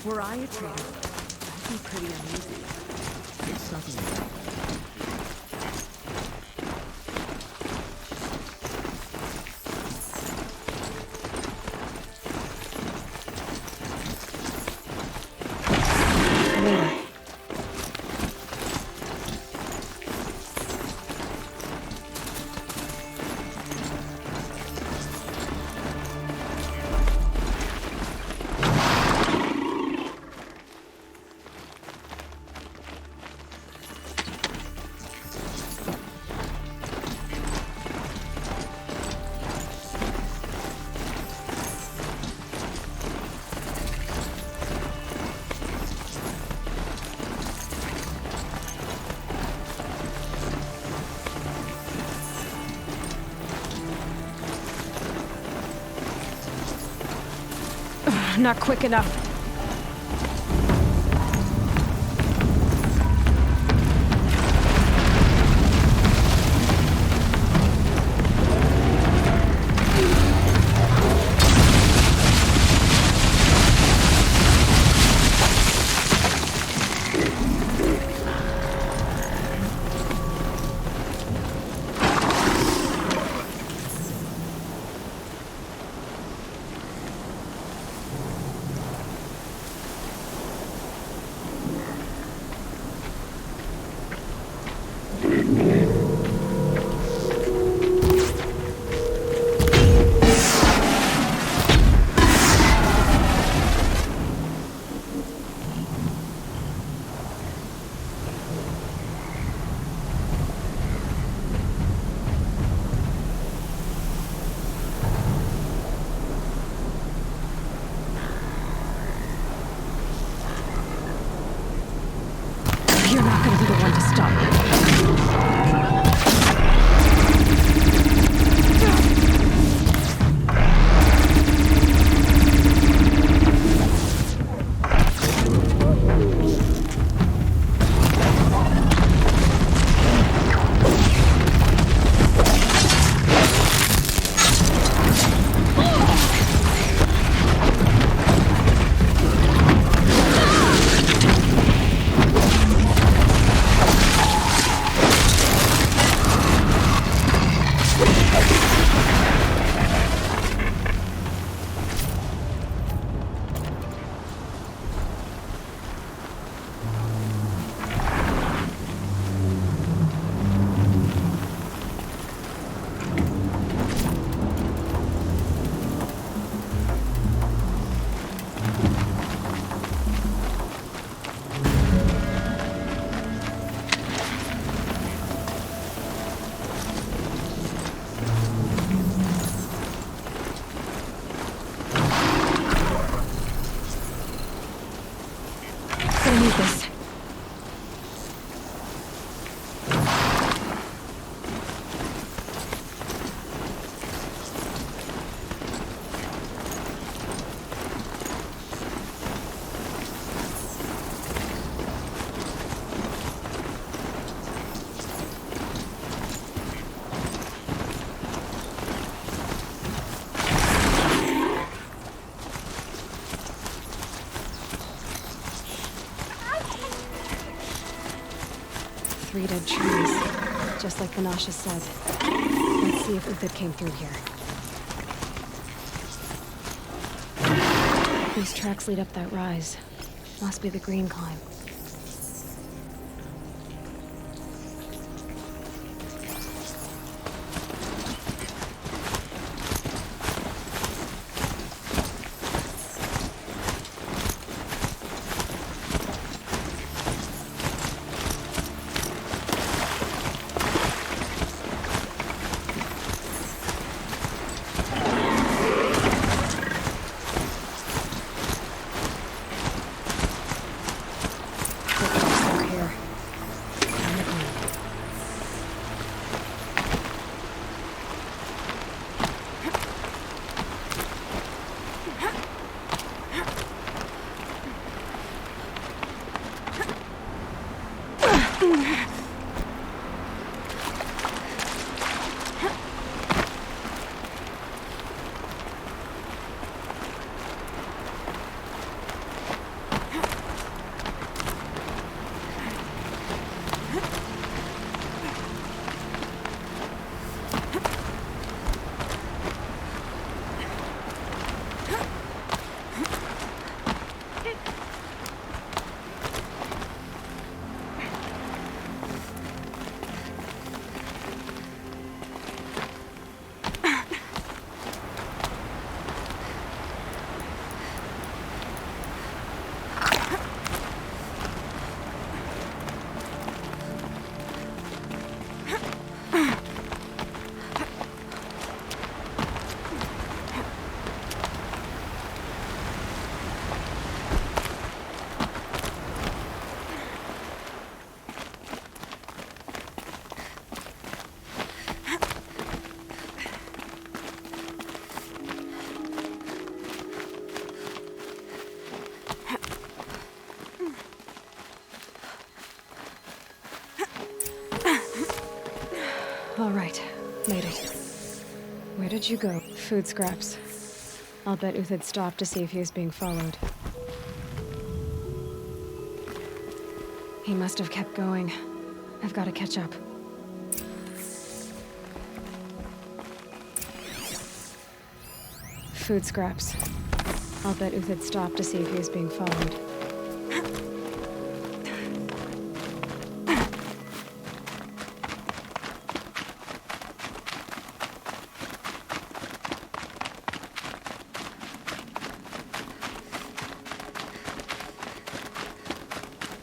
Were I a trader, I'd be pretty uneasy. It's nothing. Not quick enough. You're not gonna be the one to stop me. I need this. Three dead trees, just like Vanasha said. Let's see if Uthid came through here. These tracks lead up that rise. Must be the green climb. Where'd you go? Food scraps. I'll bet Uthid stopped to see if he was being followed. He must have kept going. I've got to catch up. Food scraps. I'll bet Uthid stopped to see if he was being followed.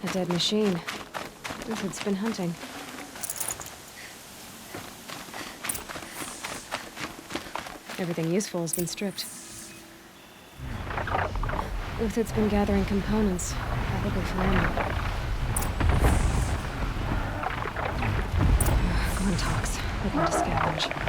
A dead machine. Uthid's been hunting. Everything useful has been stripped. Uthid's been gathering components, probably for ammo. Go on, Tox. We're going to scavenge.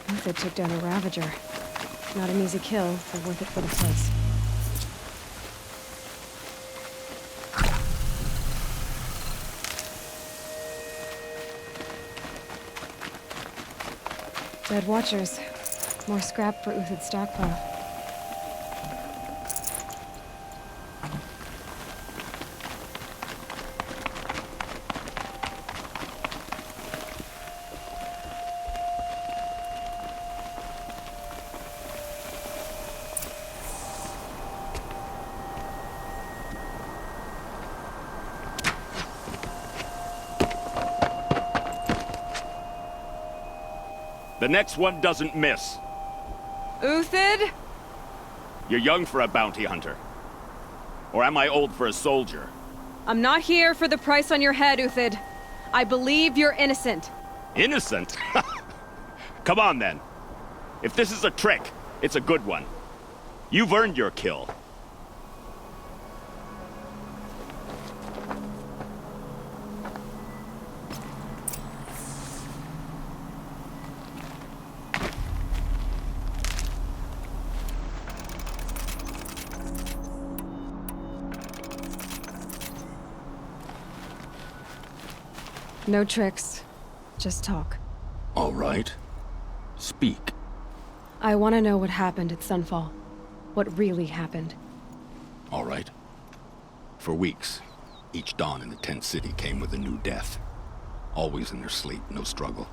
Uthid took down a Ravager. Not an easy kill, but worth it for the place. Dead Watchers. More scrap for Uthid's stockpile. The next one doesn't miss. Uthid? You're young for a bounty hunter. Or am I old for a soldier? I'm not here for the price on your head, Uthid. I believe you're innocent. Innocent? Come on, then. If this is a trick, it's a good one. You've earned your kill. No tricks. Just talk. All right. Speak. I want to know what happened at Sunfall. What really happened. All right. For weeks, each dawn in the tent city came with a new death. Always in their sleep, no struggle.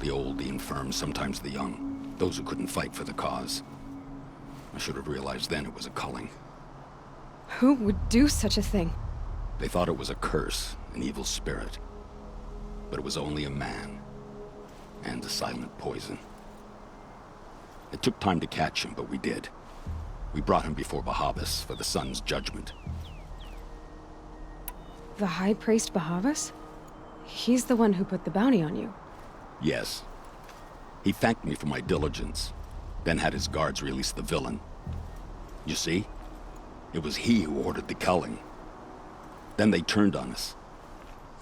The old, the infirm, sometimes the young. Those who couldn't fight for the cause. I should have realized then it was a culling. Who would do such a thing? They thought it was a curse, an evil spirit. But it was only a man. And a silent poison. It took time to catch him, but we did. We brought him before Bahavas for the sun's judgment. The High Priest Bahavas? He's the one who put the bounty on you. Yes. He thanked me for my diligence, then had his guards release the villain. You see? It was he who ordered the culling. Then they turned on us.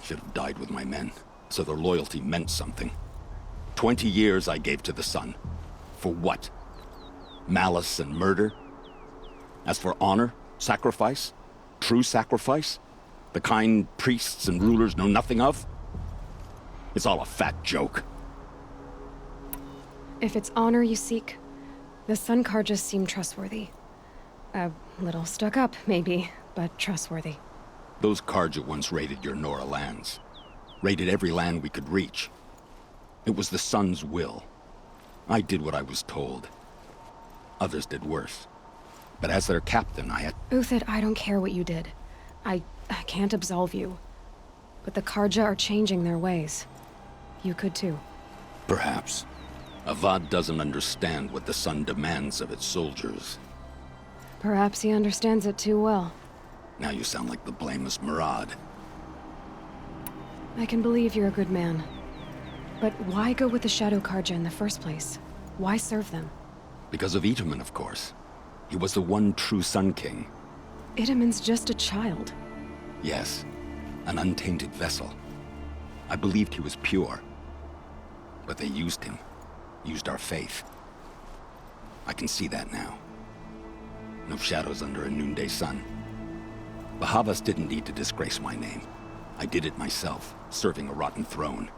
Should have died with my men, so their loyalty meant something. 20 years I gave to the sun. For what? Malice and murder? As for honor, sacrifice, true sacrifice, the kind priests and rulers know nothing of? It's all a fat joke. If it's honor you seek, the Sun Carjas seem trustworthy. A little stuck up, maybe, but trustworthy. Those Carja once raided your Nora lands. Raided every land we could reach. It was the Sun's will. I did what I was told. Others did worse. But as their captain, I had... Uthid, I don't care what you did. I can't absolve you. But the Carja are changing their ways. You could too. Perhaps. Avad doesn't understand what the Sun demands of its soldiers. Perhaps he understands it too well. Now you sound like the blameless Murad. I can believe you're a good man. But why go with the Shadow Carja in the first place? Why serve them? Because of Itamen, of course. He was the one true Sun King. Itamen's just a child. Yes, an untainted vessel. I believed he was pure. But they used him. Used our faith. I can see that now. No shadows under a noonday sun. Bahavas didn't need to disgrace my name. I did it myself, serving a rotten throne.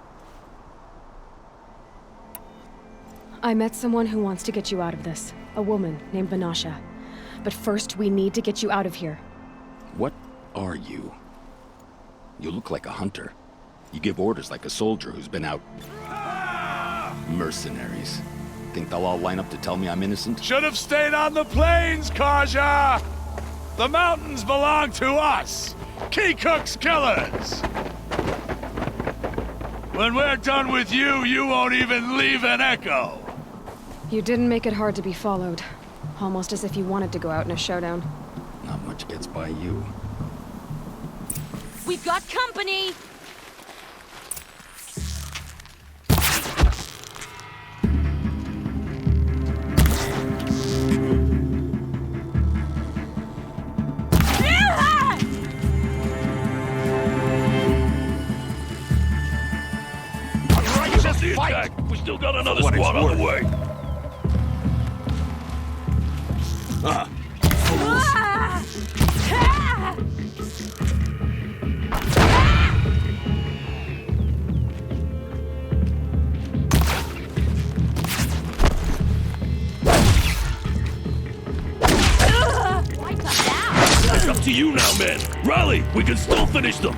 I met someone who wants to get you out of this. A woman named Vanasha. But first, we need to get you out of here. What are you? You look like a hunter. You give orders like a soldier who's been out... Mercenaries. Think they'll all line up to tell me I'm innocent? Should have stayed on the plains, Carja! The mountains belong to us! Keekook's killers! When we're done with you, you won't even leave an echo! You didn't make it hard to be followed. Almost as if you wanted to go out in a showdown. Not much gets by you. We've got company! We still got another squad on the way. It's up to you now, men. Rally! We can still finish them.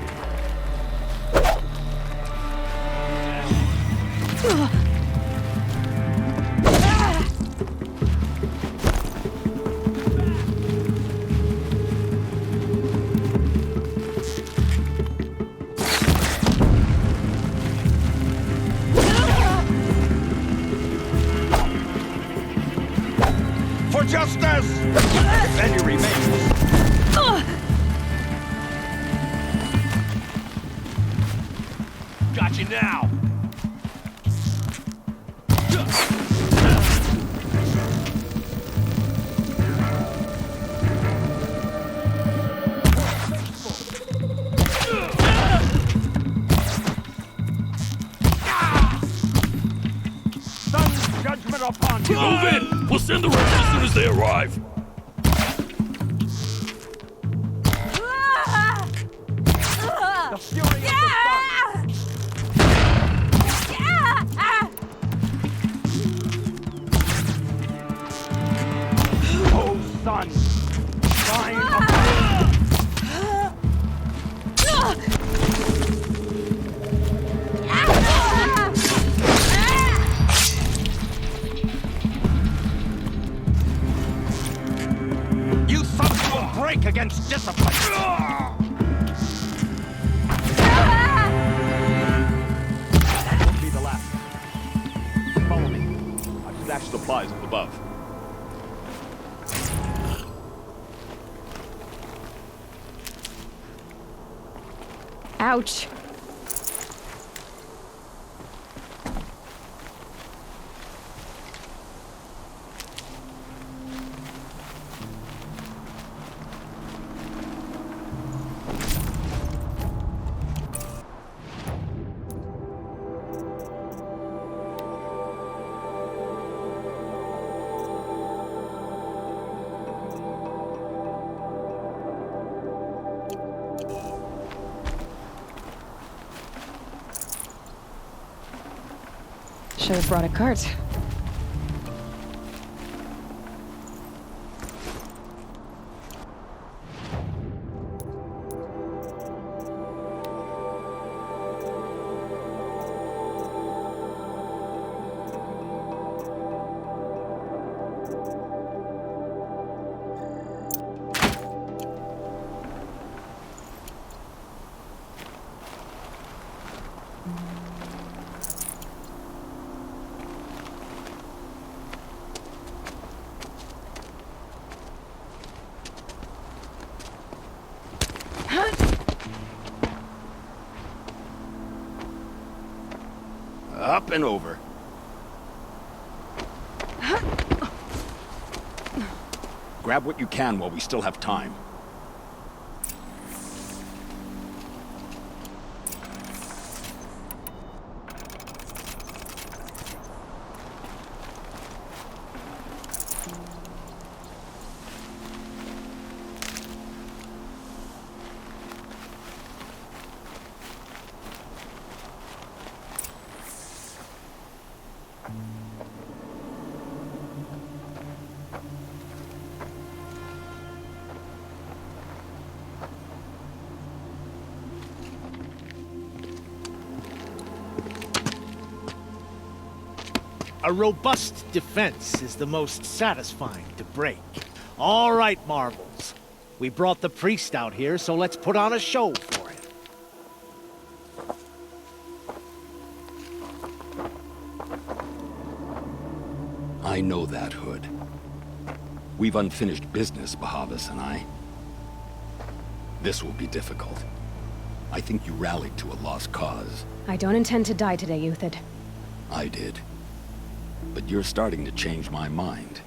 For justice! Defend your remains. Got you now. Sun's judgment upon you. Move in! We'll send the rest as soon as they arrive. The fury of the sun. on! Fine. You thugs will break against discipline! That won't be the last. Follow me. I've stashed supplies up above. Ouch. Should have brought a cart. Up and over. Grab what you can while we still have time. A robust defense is the most satisfying to break. All right, Marvels. We brought the priest out here, so let's put on a show for him. I know that, Hood. We've unfinished business, Bahavas and I. This will be difficult. I think you rallied to a lost cause. I don't intend to die today, Euthyd. I did. But you're starting to change my mind.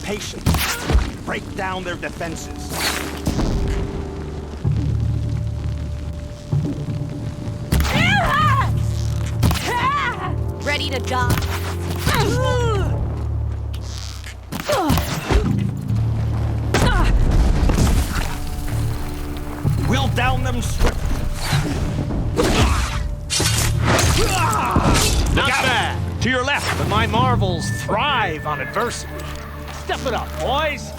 Patience. Break down their defenses. Ready to die. We'll down them swiftly. Not bad. To your left. But my Marvels thrive on adversity. Step it up, boys.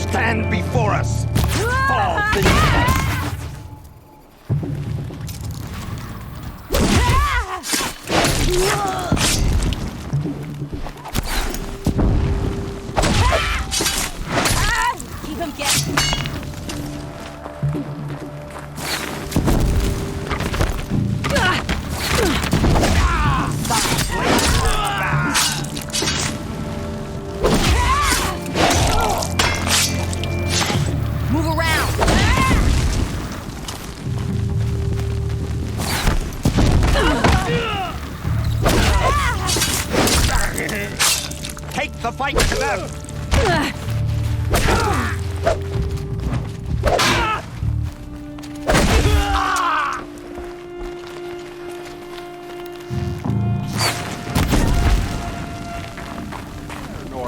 Stand before us. Fall beneath us. Keep him guessing. Move around. Take the fight to them.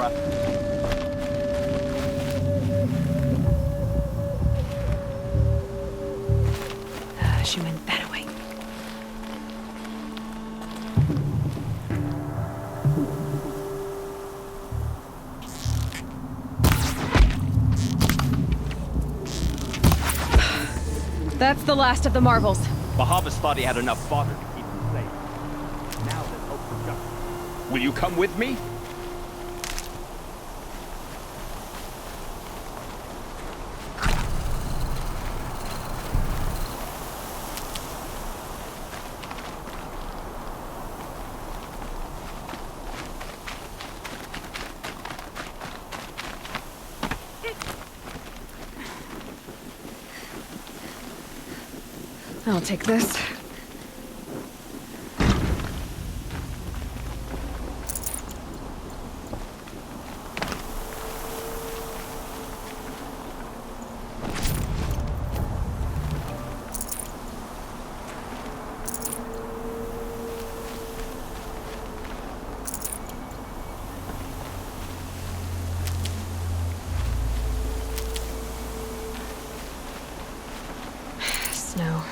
Nora. She went that way. That's the last of the marvels. Bahavas thought he had enough fodder to keep him safe. Now there's hope for justice. Will you come with me? I'll take this. Snow.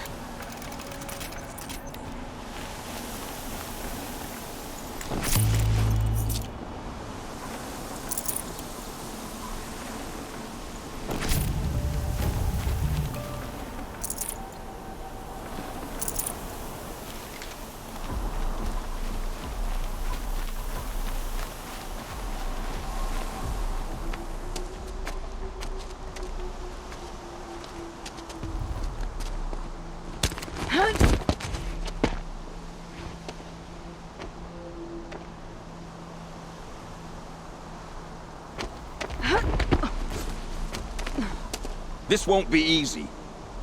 This won't be easy.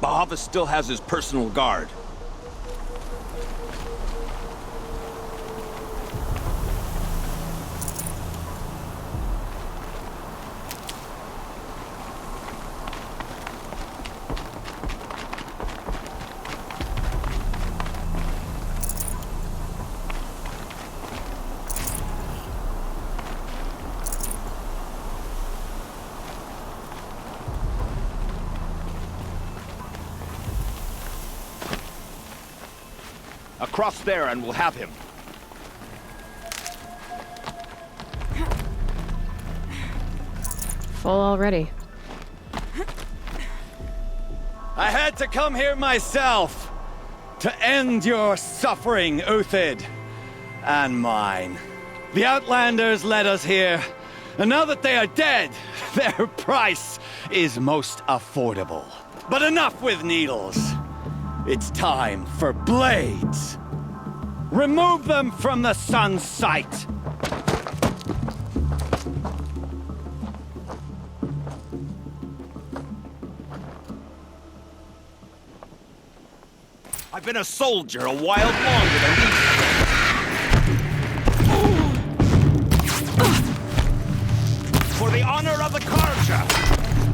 Bahavas still has his personal guard. Across there and we'll have him. Full already. I had to come here myself to end your suffering, Uthid, and mine. The Outlanders led us here, and now that they are dead, their price is most affordable. But enough with needles. It's time for blades. Remove them from the sun's sight. I've been a soldier a while longer than these. For the honor of the Karja!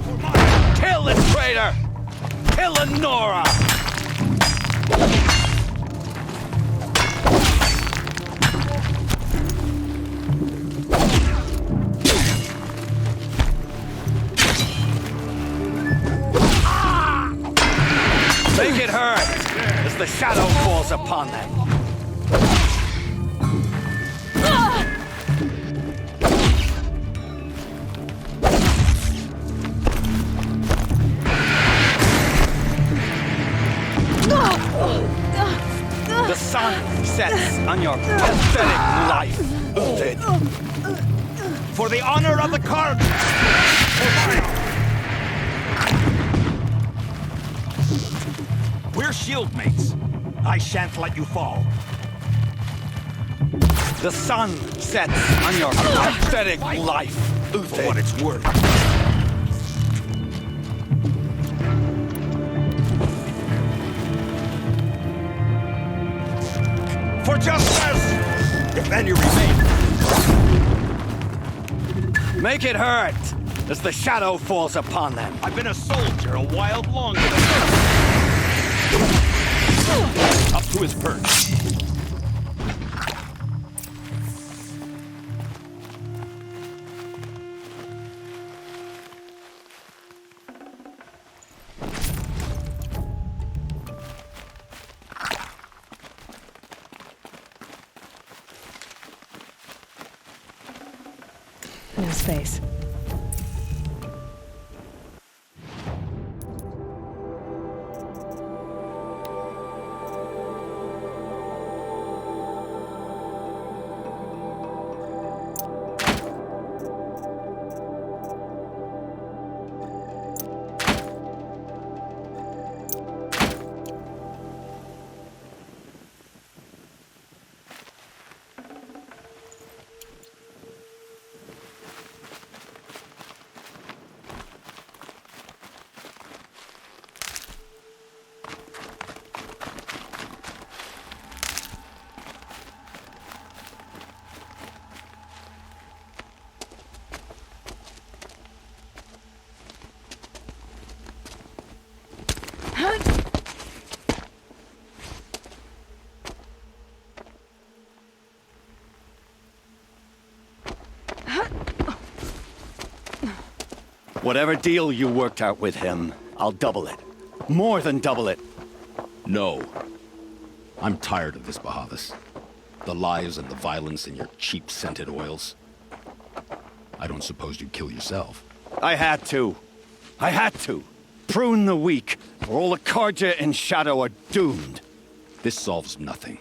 For my... Kill this traitor! Kill Nora! Make it hurt as the shadow falls upon them. The sun sets on your pathetic life, Uthid. For the honor of the Karja! We're shieldmates. I shan't let you fall. The sun sets on your pathetic life, For Uthid. what it's worth. For justice! If any remain. Make it hurt as the shadow falls upon them. I've been a soldier a while longer than up to his perch. No space. Whatever deal you worked out with him, I'll double it. More than double it. No. I'm tired of this, Bahavas. The lies and the violence and your cheap scented oils. I don't suppose you'd kill yourself. I had to. I had to. Prune the weak, or all the Carja in Shadow are doomed. This solves nothing.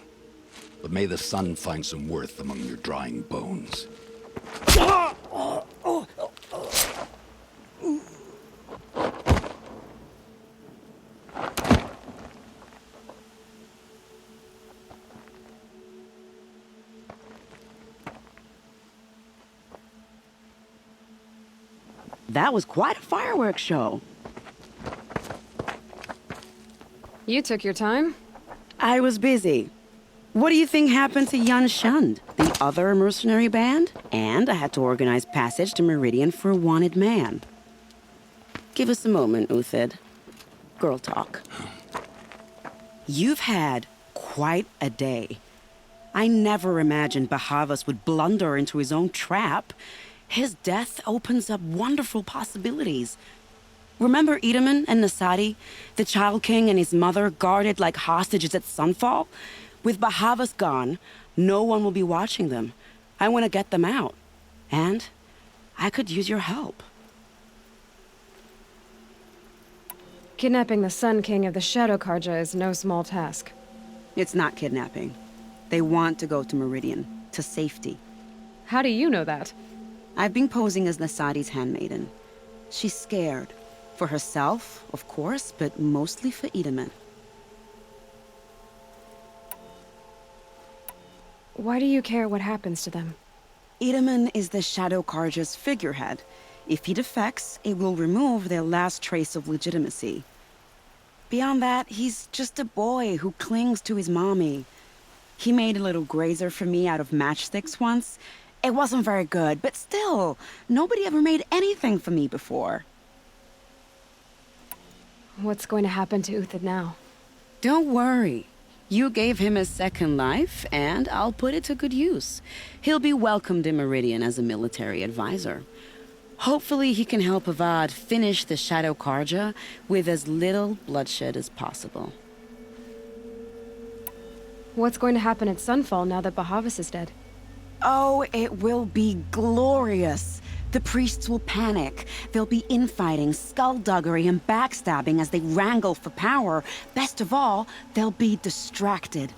But may the sun find some worth among your drying bones. That was quite a fireworks show. You took your time? I was busy. What do you think happened to Yan Shund, the other mercenary band? And I had to organize passage to Meridian for a wanted man. Give us a moment, Uthid. Girl talk. You've had quite a day. I never imagined Bahavas would blunder into his own trap. His death opens up wonderful possibilities. Remember Edaman and Nasadi, the Child King and his mother guarded like hostages at Sunfall? With Bahavas gone, no one will be watching them. I want to get them out. And I could use your help. Kidnapping the Sun King of the Shadow Carja is no small task. It's not kidnapping. They want to go to Meridian, to safety. How do you know that? I've been posing as Nasadi's handmaiden. She's scared. For herself, of course, but mostly for Edaman. Why do you care what happens to them? Edaman is the Shadow Carja's figurehead. If he defects, it will remove their last trace of legitimacy. Beyond that, he's just a boy who clings to his mommy. He made a little grazer for me out of matchsticks once. It wasn't very good, but still, nobody ever made anything for me before. What's going to happen to Uthid now? Don't worry. You gave him a second life, and I'll put it to good use. He'll be welcomed in Meridian as a military advisor. Hopefully he can help Avad finish the Shadow Carja with as little bloodshed as possible. What's going to happen at Sunfall now that Bahavas is dead? Oh, it will be glorious. The priests will panic. There'll be infighting, skullduggery, and backstabbing as they wrangle for power. Best of all, they'll be distracted.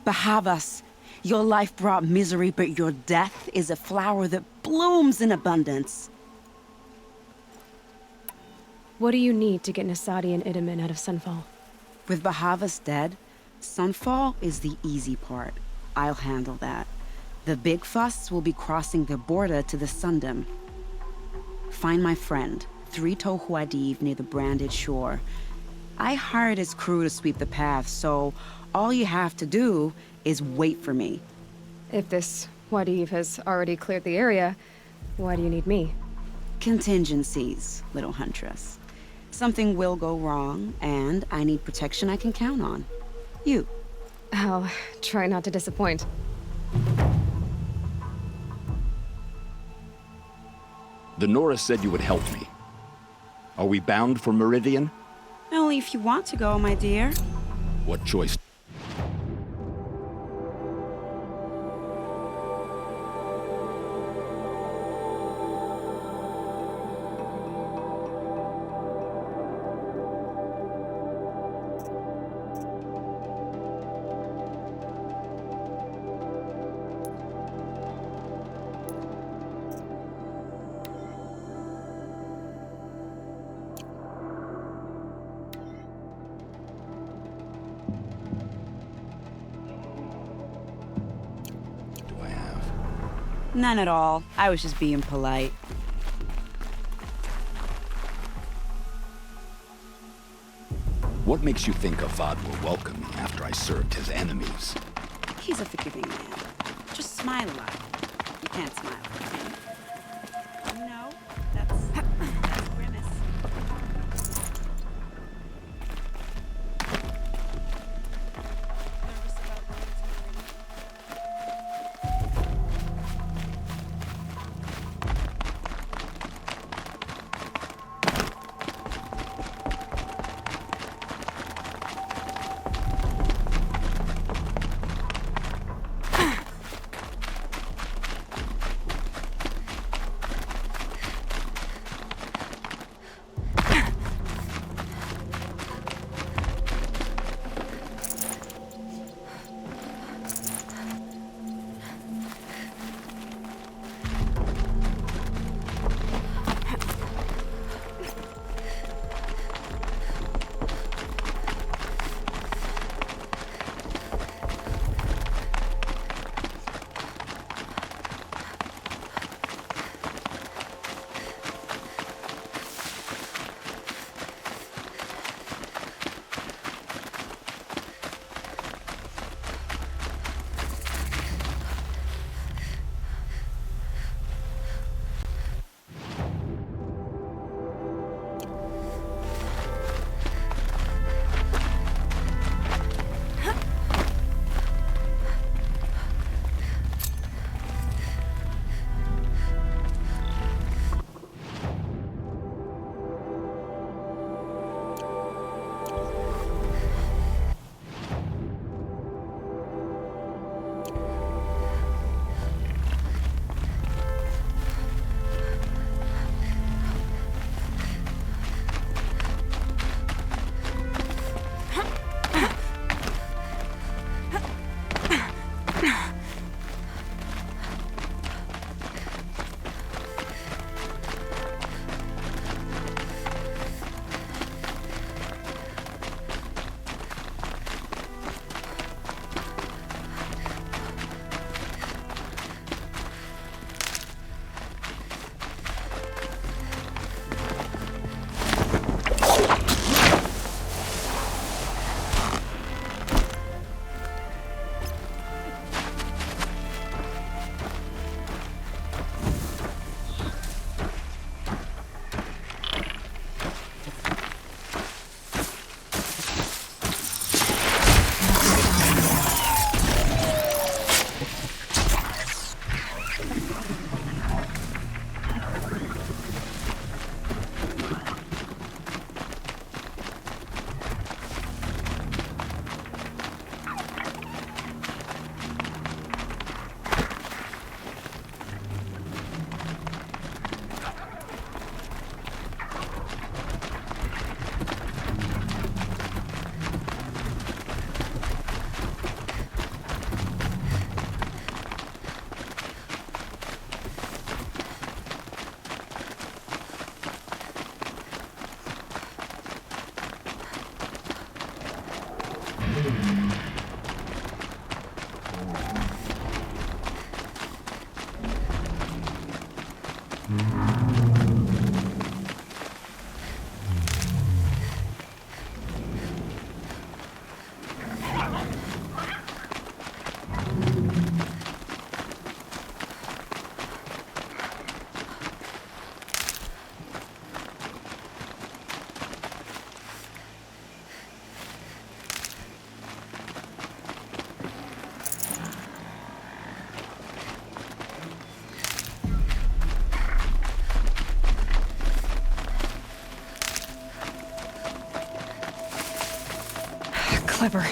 Bahavas, your life brought misery, but your death is a flower that blooms in abundance. What do you need to get Nasadi and Edaman out of Sunfall? With Bahavas dead, Sunfall is the easy part. I'll handle that. The big fuss will be crossing the border to the Sundom. Find my friend, 3-Toe Huadiv, near the Branded Shore. I hired his crew to sweep the path, so all you have to do is wait for me. If this Huadiv has already cleared the area, why do you need me? Contingencies, little huntress. Something will go wrong, and I need protection I can count on. You. I'll try not to disappoint. The Nora said you would help me. Are we bound for Meridian? Only if you want to go, my dear. What choice? None at all. I was just being polite. What makes you think Avad will welcome me after I served his enemies? He's a forgiving man. Just smile a lot. You can't smile, can you? No, that's grimace. Nervous about Meridian? Clever.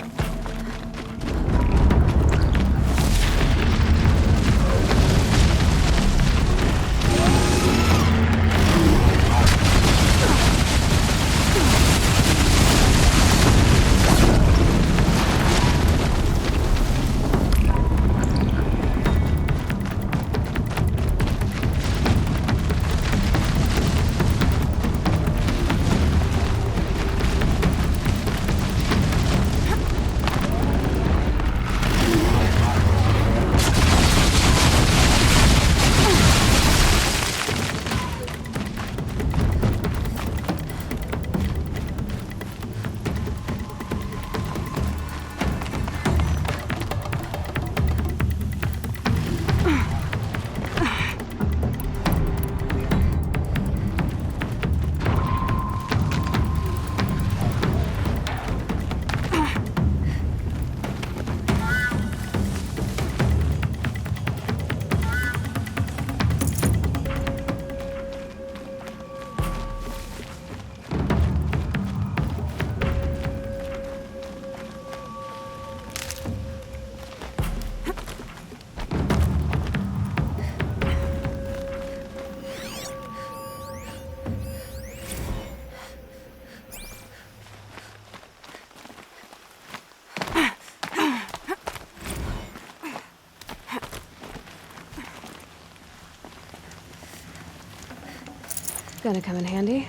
gonna come in handy.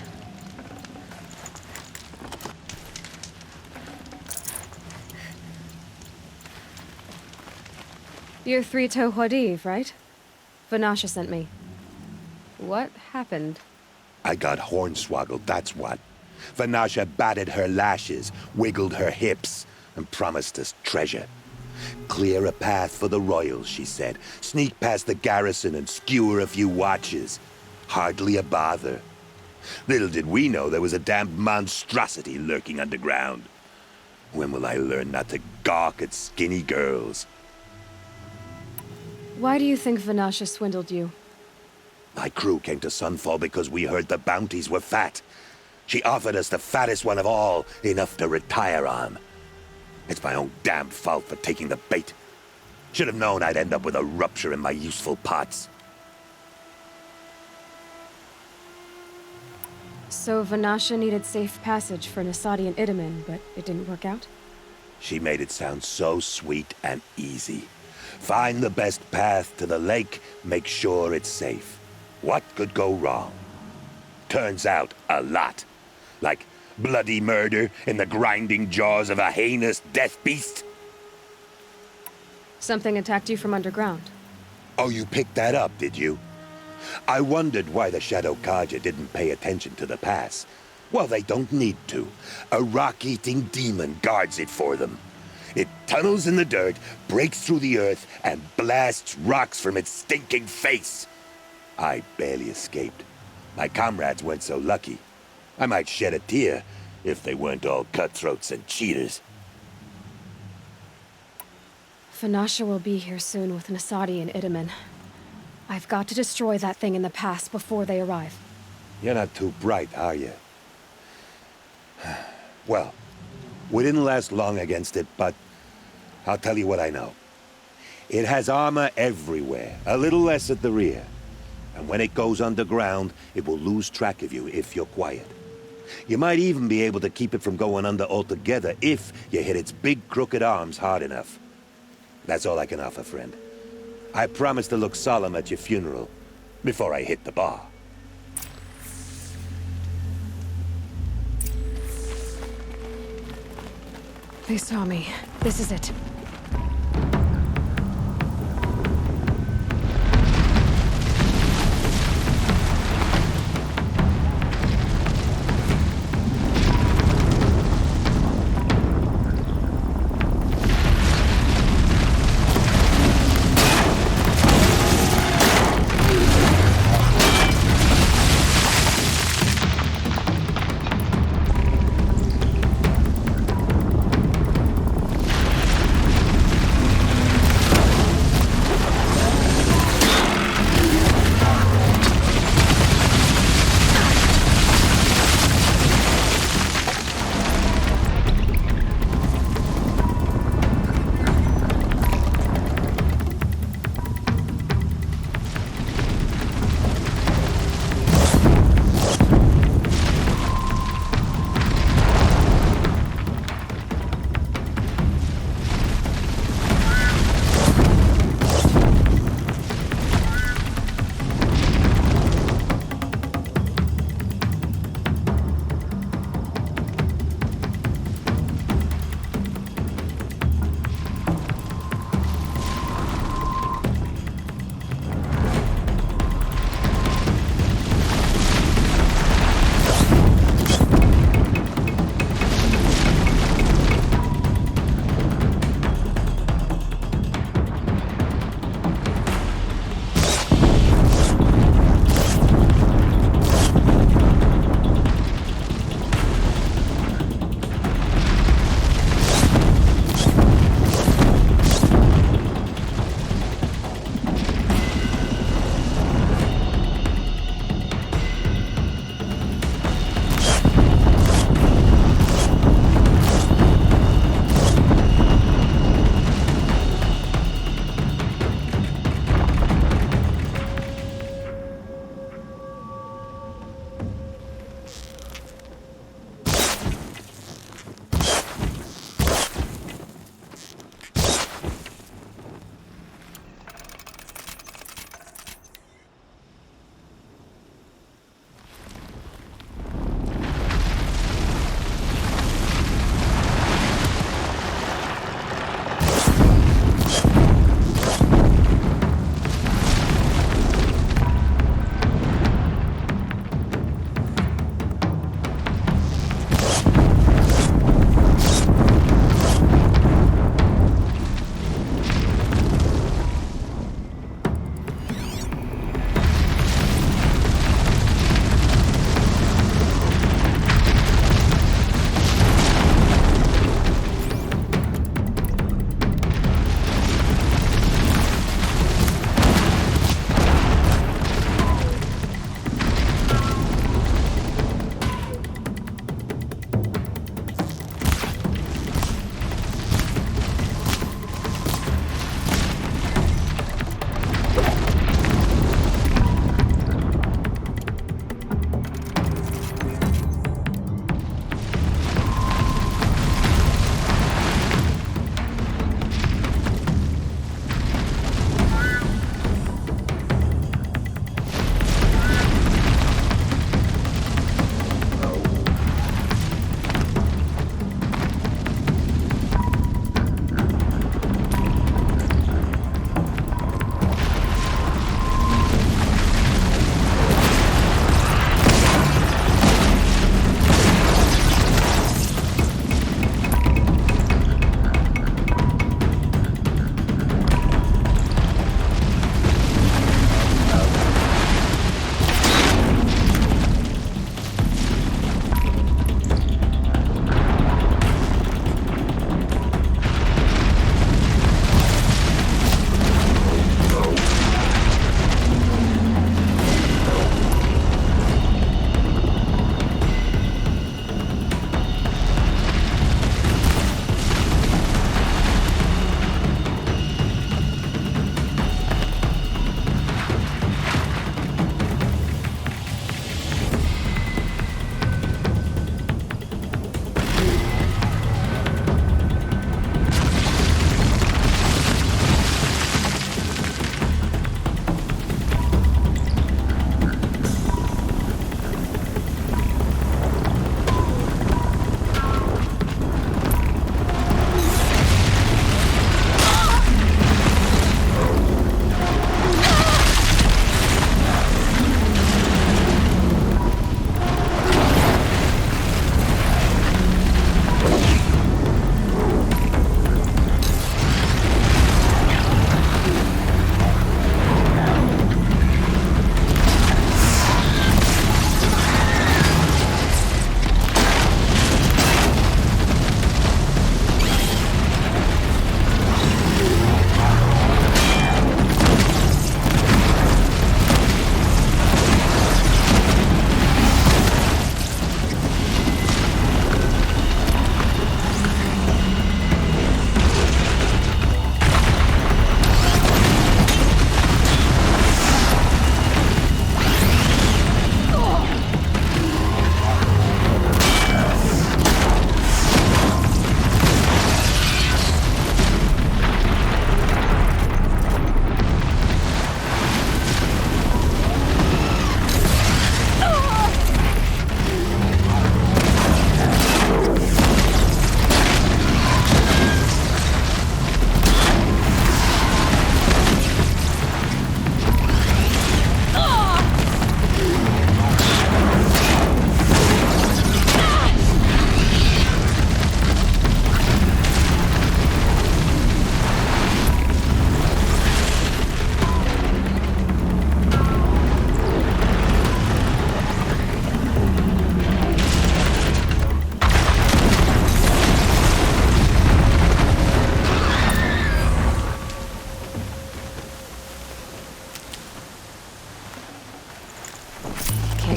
You're Three-Toe Huadiv, right? Vanasha sent me. What happened? I got hornswoggled, that's what. Vanasha batted her lashes, wiggled her hips, and promised us treasure. Clear a path for the royals, she said. Sneak past the garrison and skewer a few watches. Hardly a bother. Little did we know there was a damned monstrosity lurking underground. When will I learn not to gawk at skinny girls? Why do you think Vanasha swindled you? My crew came to Sunfall because we heard the bounties were fat. She offered us the fattest one of all, enough to retire on. It's my own damned fault for taking the bait. Should have known I'd end up with a rupture in my useful parts. So Vanasha needed safe passage for Nasadi and Itamen, but it didn't work out? She made it sound so sweet and easy. Find the best path to the lake, make sure it's safe. What could go wrong? Turns out, a lot. Like bloody murder in the grinding jaws of a heinous death beast. Something attacked you from underground. Oh, you picked that up, did you? I wondered why the Shadow Carja didn't pay attention to the pass. Well, they don't need to. A rock-eating demon guards it for them. It tunnels in the dirt, breaks through the earth, and blasts rocks from its stinking face. I barely escaped. My comrades weren't so lucky. I might shed a tear if they weren't all cutthroats and cheaters. Vanasha will be here soon with Nasadi and Itamen. I've got to destroy that thing in the pass before they arrive. You're not too bright, are you? Well, we didn't last long against it, but I'll tell you what I know. It has armor everywhere, a little less at the rear. And when it goes underground, it will lose track of you if you're quiet. You might even be able to keep it from going under altogether if you hit its big crooked arms hard enough. That's all I can offer, friend. I promise to look solemn at your funeral before I hit the bar. They saw me. This is it.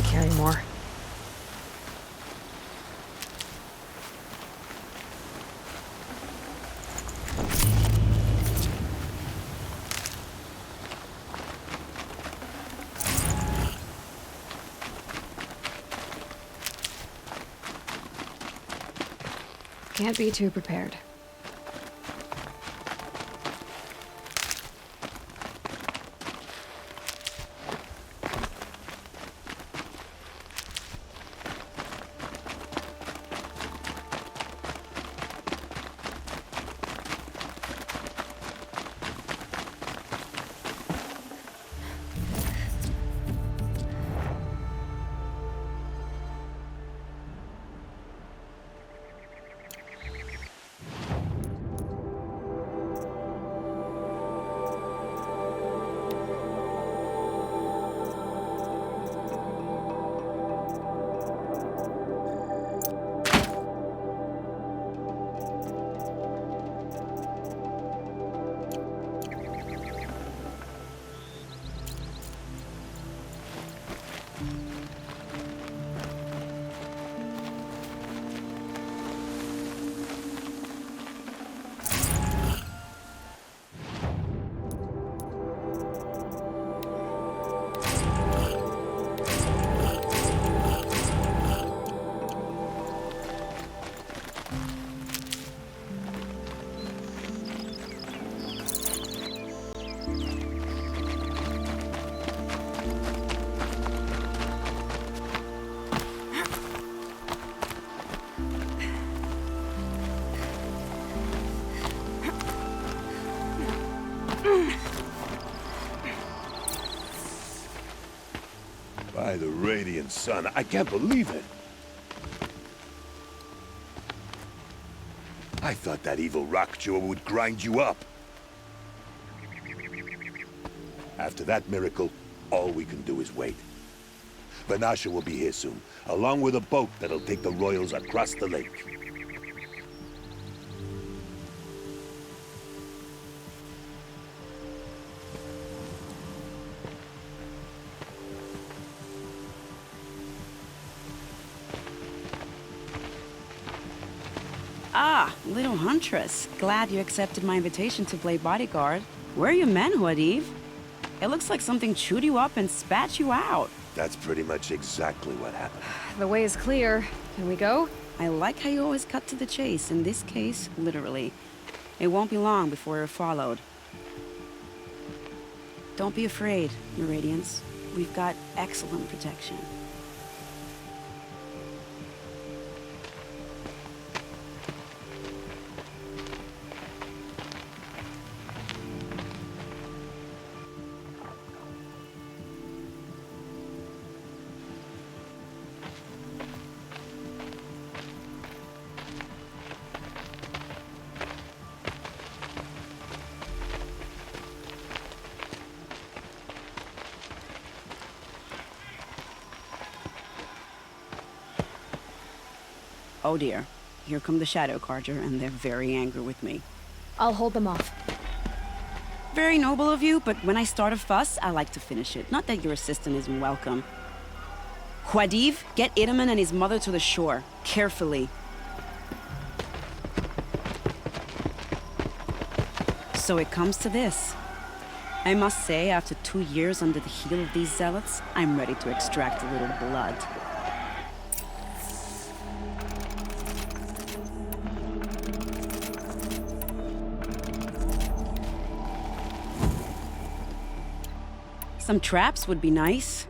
carry more. Can't be too prepared. By the radiant sun, I can't believe it. I thought that evil rock chewer would grind you up. After that miracle, all we can do is wait. Vanasha will be here soon, along with a boat that'll take the royals across the lake. Ah, little huntress. Glad you accepted my invitation to play bodyguard. Where are your men, Huadiv? It looks like something chewed you up and spat you out. That's pretty much exactly what happened. The way is clear. Can we go? I like how you always cut to the chase. In this case, literally. It won't be long before we're followed. Don't be afraid, Your Radiance. We've got excellent protection. Oh dear. Here come the Shadow Carja, and they're very angry with me. I'll hold them off. Very noble of you, but when I start a fuss, I like to finish it. Not that your assistant isn't welcome. Huadiv, get Itaman and his mother to the shore. Carefully. So it comes to this. I must say, after 2 years under the heel of these zealots, I'm ready to extract a little blood. Some traps would be nice.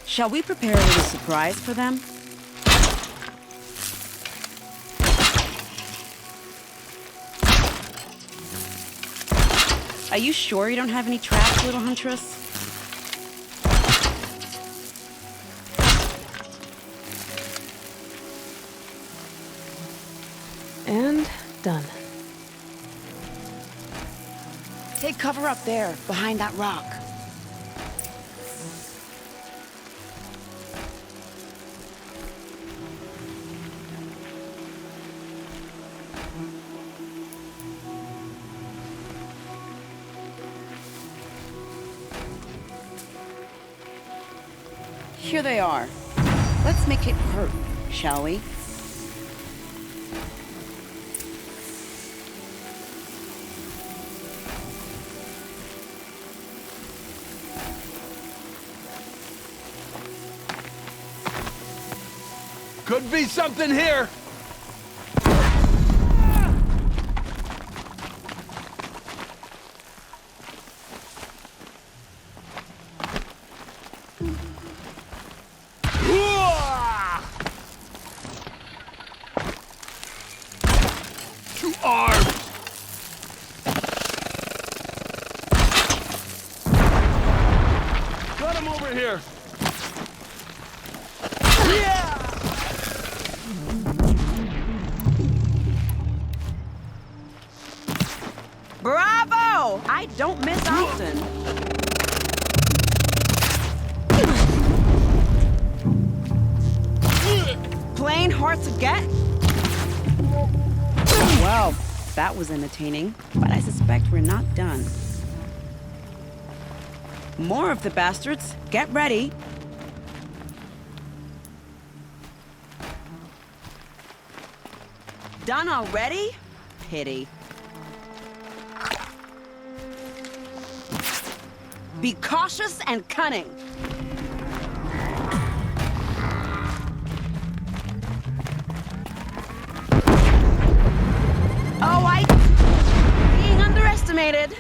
Shall we prepare a little surprise for them? Are you sure you don't have any traps, little huntress? And done. Take cover up there, behind that rock. Here they are. Let's make it hurt, shall we? Could be something here. Two arms. Got him over here. Bravo! I don't miss often. Plain hard to get? Well, that was entertaining, but I suspect we're not done. More of the bastards. Get ready. Done already? Pity. Be cautious and cunning. Oh, being underestimated.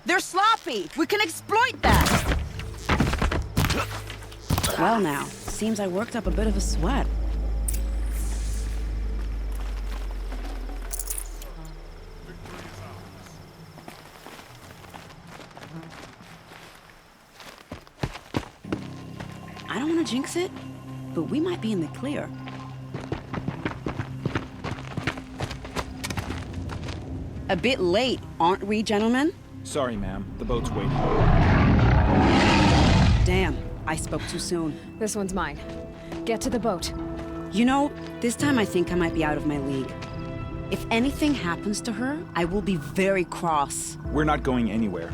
They're sloppy. We can exploit that. Well now, seems I worked up a bit of a sweat. I don't want to jinx it, but we might be in the clear. A bit late, aren't we, gentlemen? Sorry, ma'am. The boat's waiting. Damn, I spoke too soon. This one's mine. Get to the boat. You know, this time I think I might be out of my league. If anything happens to her, I will be very cross. We're not going anywhere.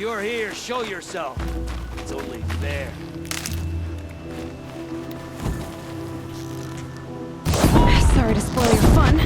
you're here, show yourself. It's only fair. Sorry to spoil your fun.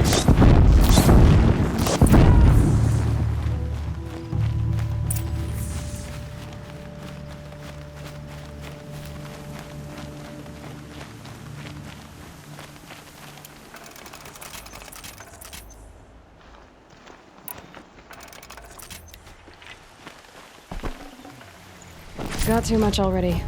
Got too much already.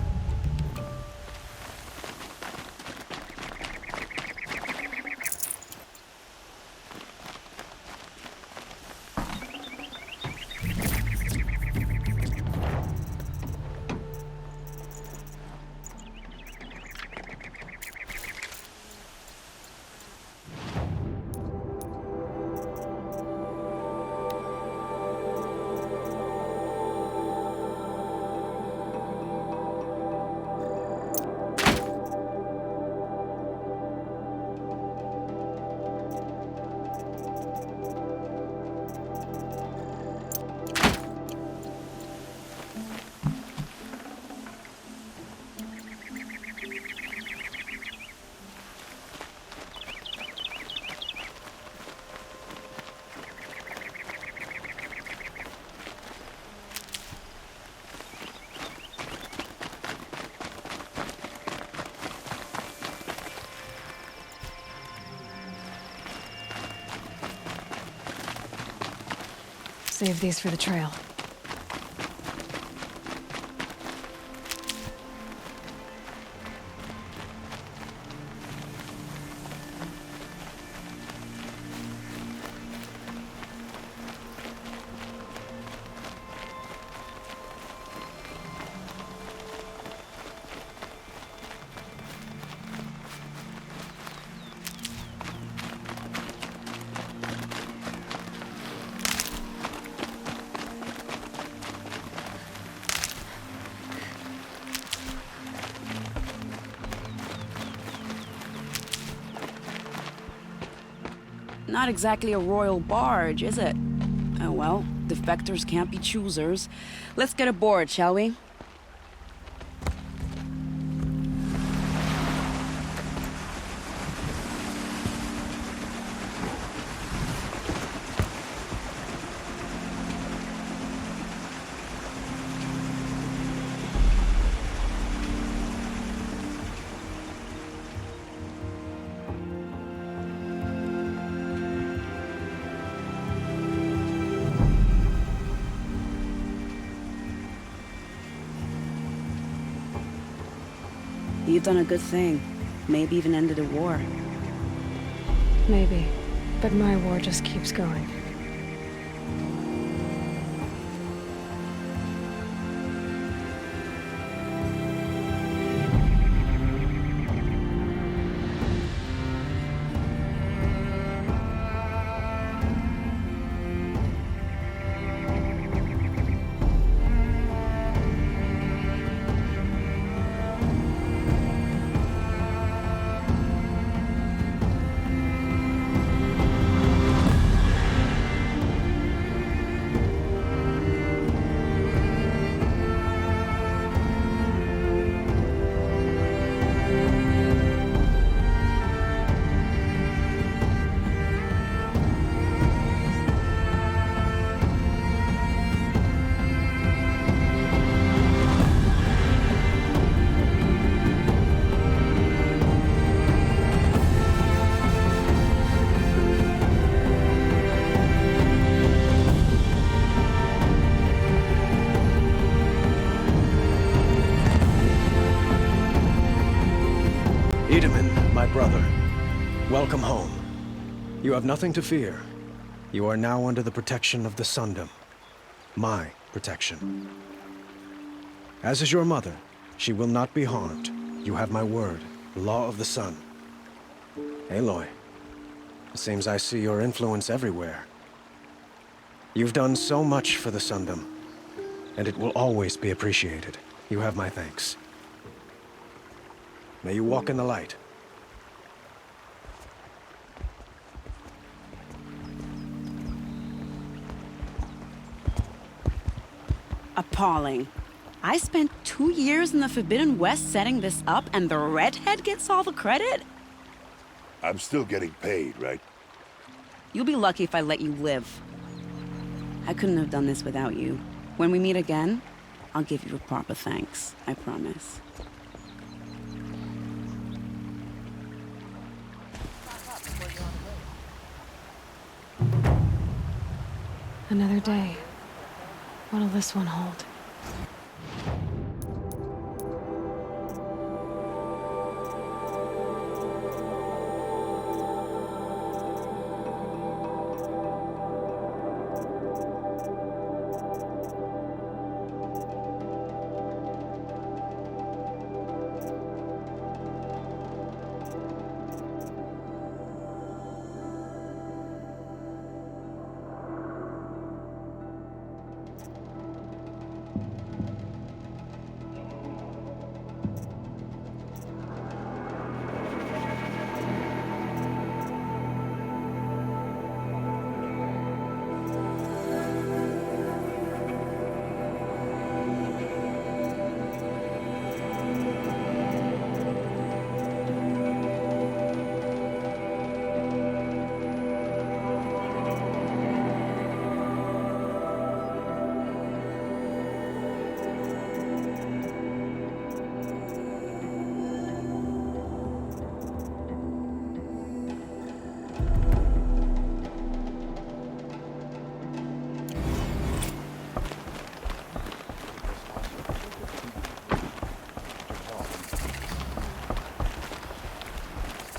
Save these for the trail. Not exactly a royal barge, is it? Oh well, defectors can't be choosers. Let's get aboard, shall we? You've done a good thing. Maybe even ended a war. Maybe. But my war just keeps going. Itamen, my brother, welcome home. You have nothing to fear. You are now under the protection of the Sundom. My protection. As is your mother, she will not be harmed. You have my word, the law of the sun. Aloy, it seems I see your influence everywhere. You've done so much for the Sundom, and it will always be appreciated. You have my thanks. May you walk in the light. Appalling. I spent 2 years in the Forbidden West setting this up, and the redhead gets all the credit? I'm still getting paid, right? You'll be lucky if I let you live. I couldn't have done this without you. When we meet again, I'll give you a proper thanks, I promise. Another day. What'll this one hold?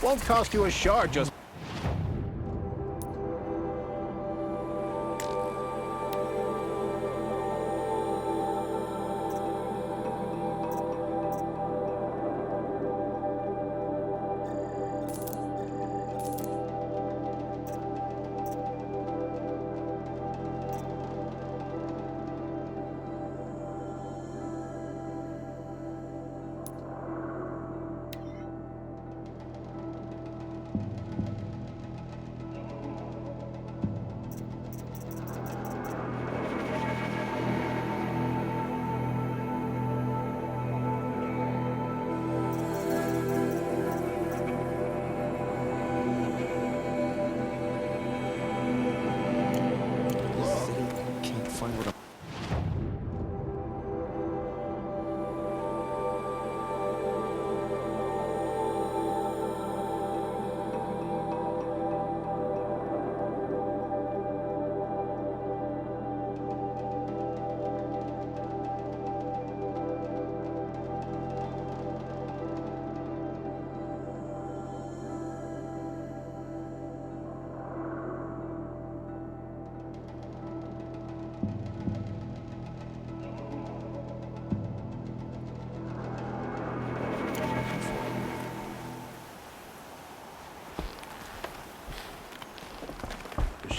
Won't cost you a shard just...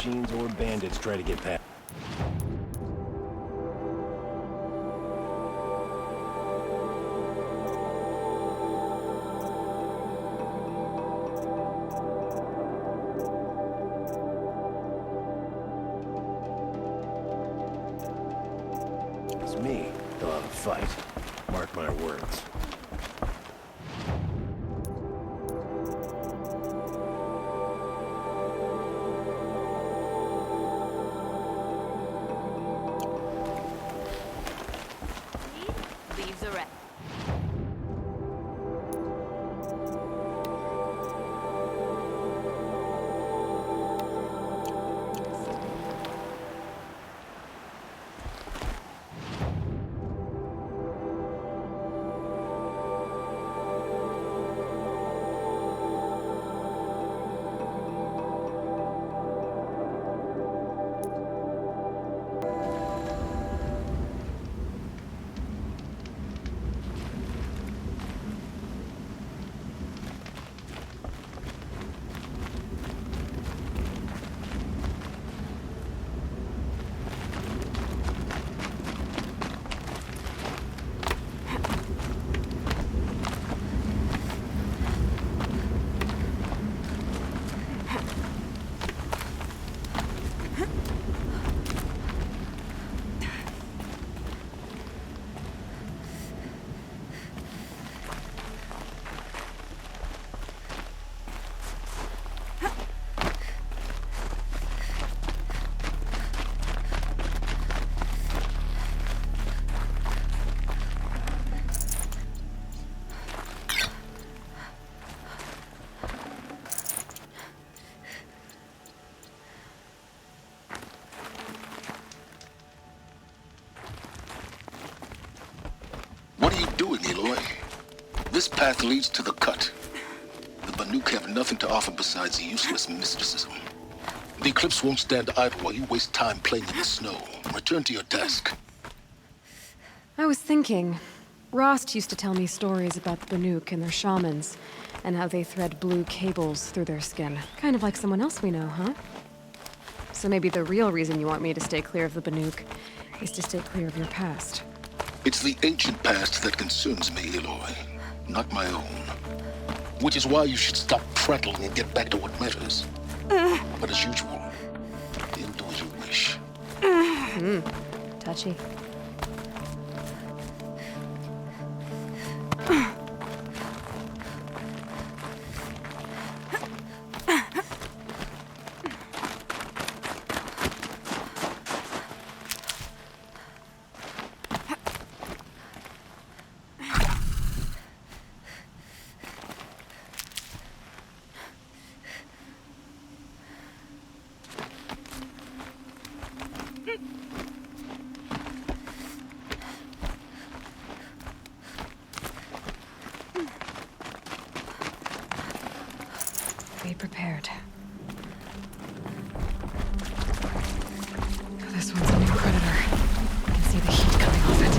Machines or bandits try to get past. It's me. They'll have a fight. Mark my words. Leaves a wreck. Aloy. This path leads to the cut. The Banuk have nothing to offer besides useless mysticism. The Eclipse won't stand idle while you waste time playing in the snow. Return to your desk. I was thinking, Rost used to tell me stories about the Banuk and their shamans, and how they thread blue cables through their skin. Kind of like someone else we know, huh? So maybe the real reason you want me to stay clear of the Banuk is to stay clear of your past. It's the ancient past that concerns me, Aloy, not my own. Which is why you should stop prattling and get back to what matters. But as usual, you'll do as you wish. Touchy. Be prepared. Oh, this one's a new predator. I can see the heat coming off it.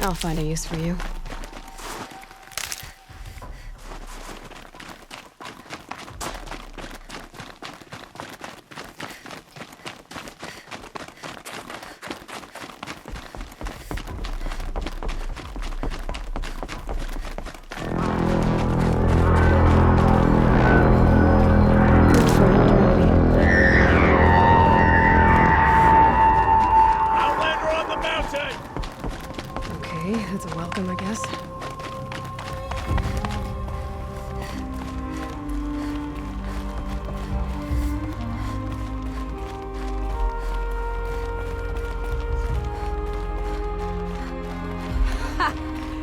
I'll find a use for you. That's a welcome, I guess.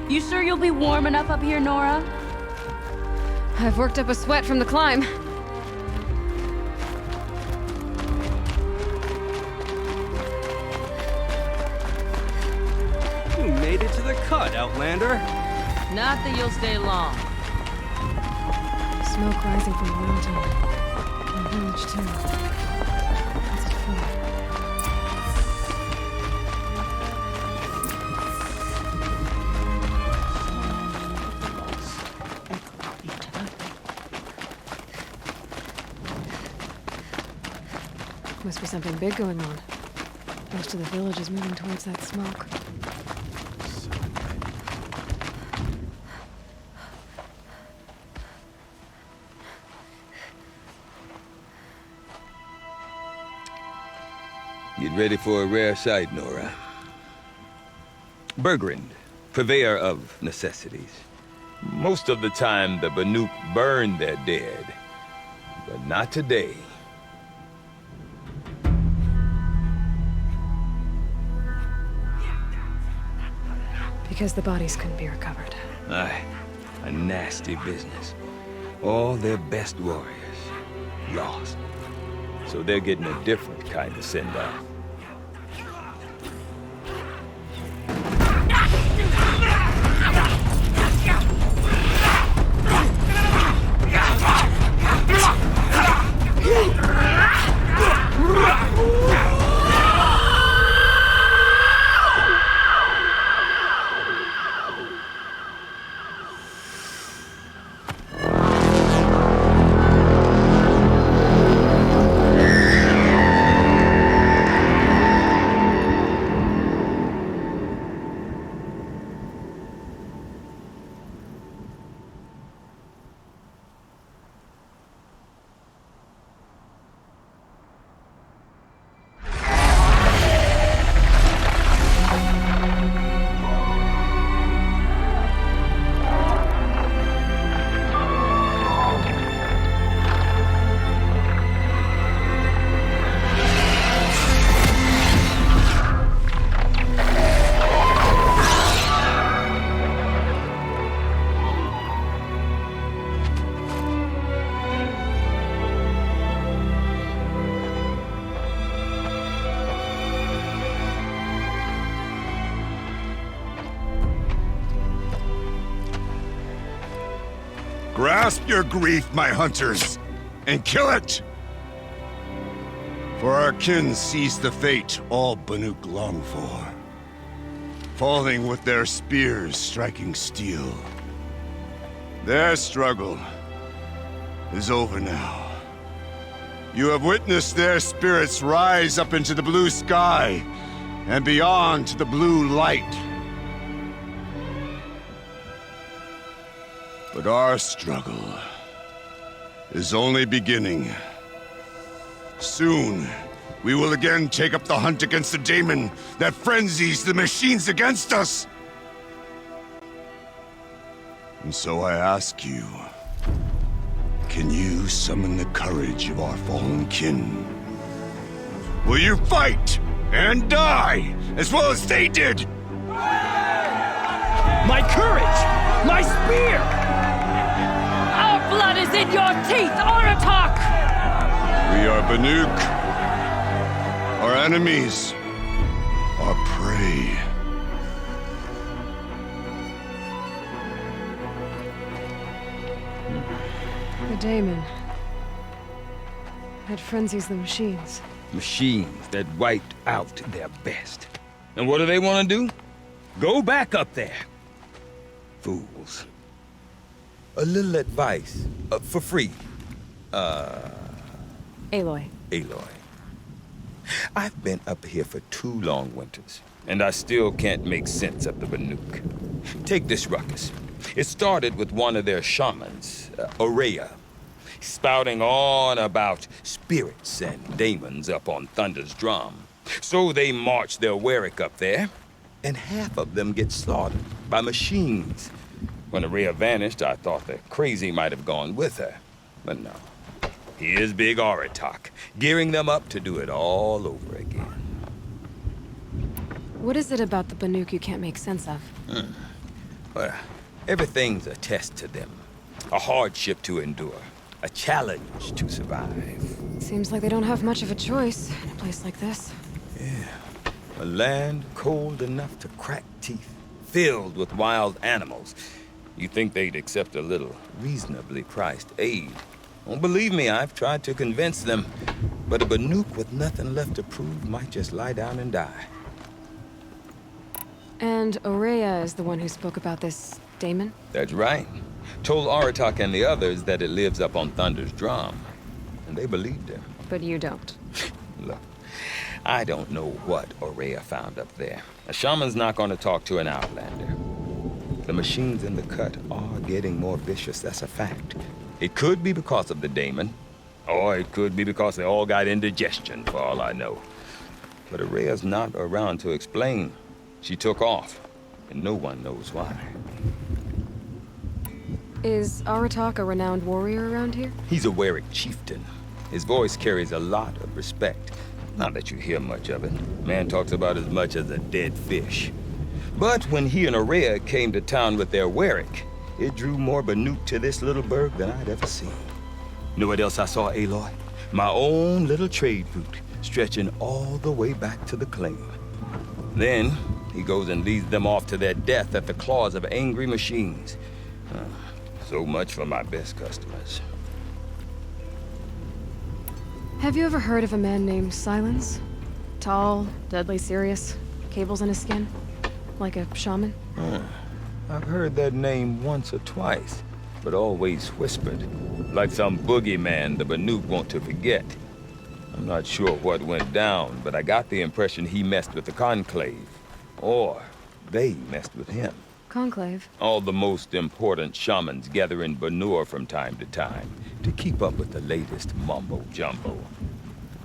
You sure you'll be warm enough up here, Nora? I've worked up a sweat from the climb. You made it to the cut, Outlander. Not that you'll stay long. Smoke rising from the mountain. And the village, too. What's it for? Must be something big going on. Most of the village is moving towards that smoke. Get ready for a rare sight, Nora. Bergrand, purveyor of necessities. Most of the time, the Banuk burn their dead. But not today. Because the bodies couldn't be recovered. Aye, a nasty business. All their best warriors lost. So they're getting a different kind of send-off. Grasp your grief, my hunters, and kill it! For our kin sees the fate all Banuk long for. Falling with their spears striking steel. Their struggle is over now. You have witnessed their spirits rise up into the blue sky and beyond to the blue light. But our struggle is only beginning. Soon, we will again take up the hunt against the daemon that frenzies the machines against us. And so I ask you, can you summon the courage of our fallen kin? Will you fight and die as well as they did? My courage! My spear! Our blood is in your teeth, Aratak! We are Banuk. Our enemies are prey. The daemon. It frenzies the machines. Machines that wiped out their best. And what do they want to do? Go back up there. Fools. A little advice, for free. Aloy. Aloy. I've been up here for 2 long winters, and I still can't make sense of the Banuk. Take this ruckus. It started with one of their shamans, Ourea, spouting on about spirits and daemons up on Thunder's drum. So they march their Warwick up there, and half of them get slaughtered by machines. When Ourea vanished, I thought the crazy might have gone with her. But no. Here's Big Aratak, gearing them up to do it all over again. What is it about the Banuk you can't make sense of? Well, everything's a test to them. A hardship to endure. A challenge to survive. Seems like they don't have much of a choice in a place like this. Yeah. A land cold enough to crack teeth, filled with wild animals, You think they'd accept a little reasonably priced aid? Well, believe me, I've tried to convince them. But a Banuk with nothing left to prove might just lie down and die. And Aurea is the one who spoke about this daemon? That's right. Told Aratak and the others that it lives up on Thunder's drum. And they believed him. But you don't. Look, I don't know what Aurea found up there. A shaman's not going to talk to an outlander. The machines in the cut are getting more vicious, that's a fact. It could be because of the daemon, or it could be because they all got indigestion, for all I know. But Aurea's not around to explain. She took off, and no one knows why. Is Aratak a renowned warrior around here? He's a Werik chieftain. His voice carries a lot of respect. Not that you hear much of it. Man talks about as much as a dead fish. But when he and Aurea came to town with their Werik, it drew more Banuk to this little burg than I'd ever seen. Know what else I saw, Aloy? My own little trade route, stretching all the way back to the claim. Then, he goes and leads them off to their death at the claws of angry machines. So much for my best customers. Have you ever heard of a man named Silence? Tall, deadly serious, cables in his skin? Like a shaman? I've heard that name once or twice, but always whispered. Like some boogeyman the Banuk want to forget. I'm not sure what went down, but I got the impression he messed with the Conclave. Or they messed with him. Conclave? All the most important shamans gather in Banur from time to time to keep up with the latest mumbo-jumbo.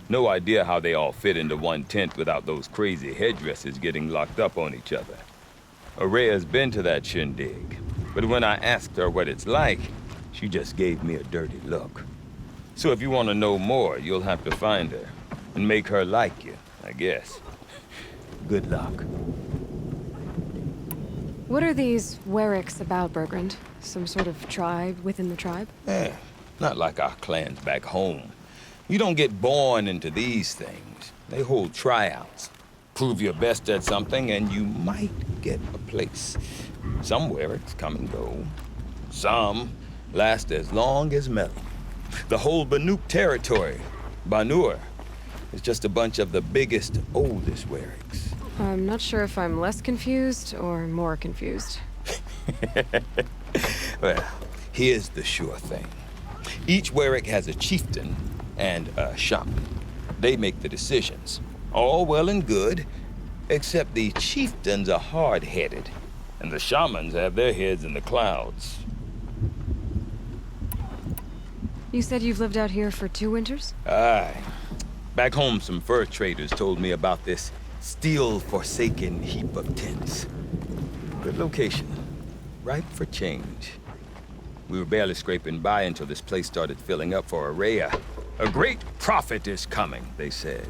No idea how they all fit into one tent without those crazy headdresses getting locked up on each other. Aurea's been to that shindig, but when I asked her what it's like, she just gave me a dirty look. So if you want to know more, you'll have to find her and make her like you, I guess. Good luck. What are these Weriks about, Bergrand? Some sort of tribe within the tribe? Not like our clans back home. You don't get born into these things. They hold tryouts. Prove your best at something and you might get a place. Some Weriks come and go. Some last as long as metal. The whole Banuk territory, Banur, is just a bunch of the biggest, oldest Weriks. I'm not sure if I'm less confused or more confused. Well, here's the sure thing. Each Werik has a chieftain and a shaman. They make the decisions. All well and good, except the chieftains are hard-headed, and the shamans have their heads in the clouds. You said you've lived out here for 2 winters? Aye. Back home, some fur traders told me about this steel-forsaken heap of tents. Good location. Ripe for change. We were barely scraping by until this place started filling up for Aurea. A great prophet is coming, they said.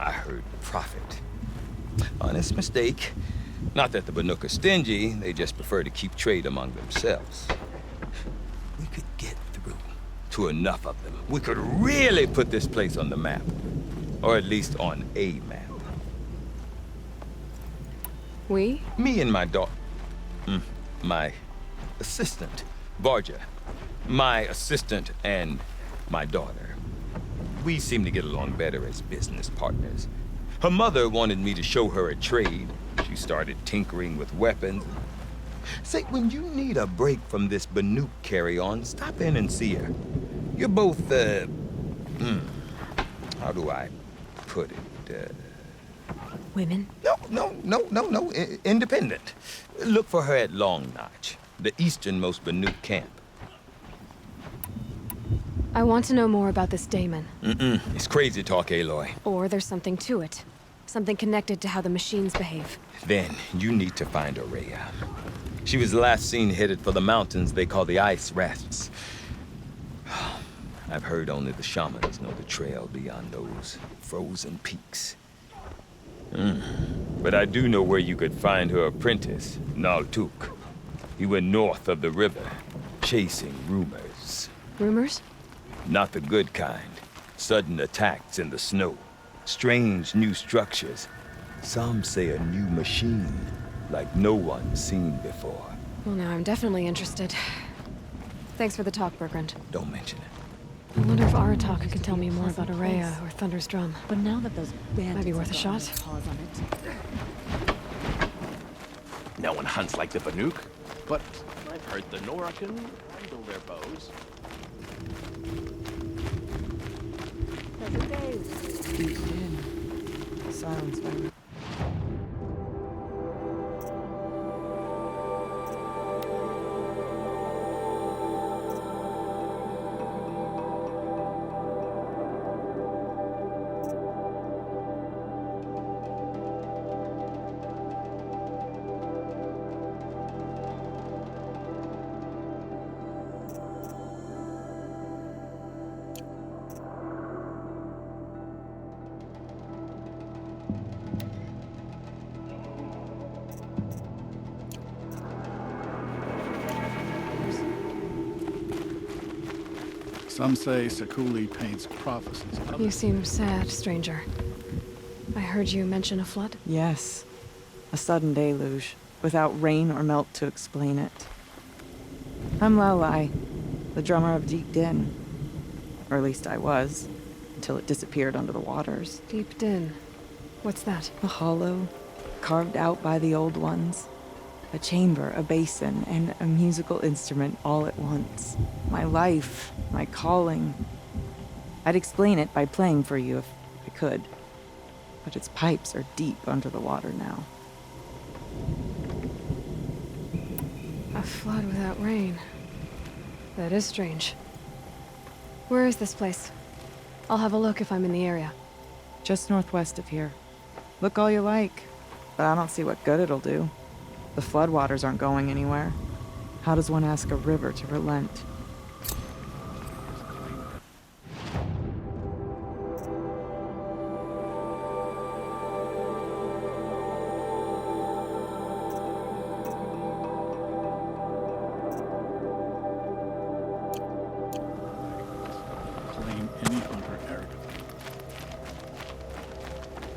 I heard prophet. Honest mistake. Not that the Banuk are stingy, they just prefer to keep trade among themselves. We could get through to enough of them. We could really put this place on the map. Or at least on a map. We? Me and my daughter. My assistant, Varja. My assistant and my daughter. We seem to get along better as business partners. Her mother wanted me to show her a trade. She started tinkering with weapons. Say, when you need a break from this Banuk carry-on, stop in and see her. You're both, how do I put it? Women? No. Independent. Look for her at Long Notch, the easternmost Banuk camp. I want to know more about this daemon. It's crazy talk, Aloy. Or there's something to it. Something connected to how the machines behave. Then you need to find Aurea. She was last seen headed for the mountains they call the Ice Rafts. I've heard only the shamans know the trail beyond those frozen peaks. But I do know where you could find her apprentice, Naltuk. He went north of the river, chasing rumors. Rumors? Not the good kind. Sudden attacks in the snow. Strange new structures. Some say a new machine. like no one's seen before. Well, now I'm definitely interested. Thanks for the talk, Bergrand. Don't mention it. I wonder if Aratak can tell me more about Araya or Thunder's Drum. But now that those bandits Might be worth a have shot. gotten their paws on it. No one hunts like the Banuk, but I've heard the Nora can handle their bows. Silence, man. Some say Sekuli paints prophecies. You seem sad, stranger. I heard you mention a flood? Yes. A sudden deluge, without rain or melt to explain it. I'm Lalai, the drummer of Deep Din. Or at least I was, until it disappeared under the waters. Deep Din. What's that? A hollow, carved out by the old ones. A chamber, a basin, and a musical instrument all at once. My life, my calling. I'd explain it by playing for you if I could. But its pipes are deep under the water now. A flood without rain. That is strange. Where is this place? I'll have a look if I'm in the area. Just northwest of here. Look all you like, but I don't see what good it'll do. The floodwaters aren't going anywhere. How does one ask a river to relent? Claim any hunter arrogantly.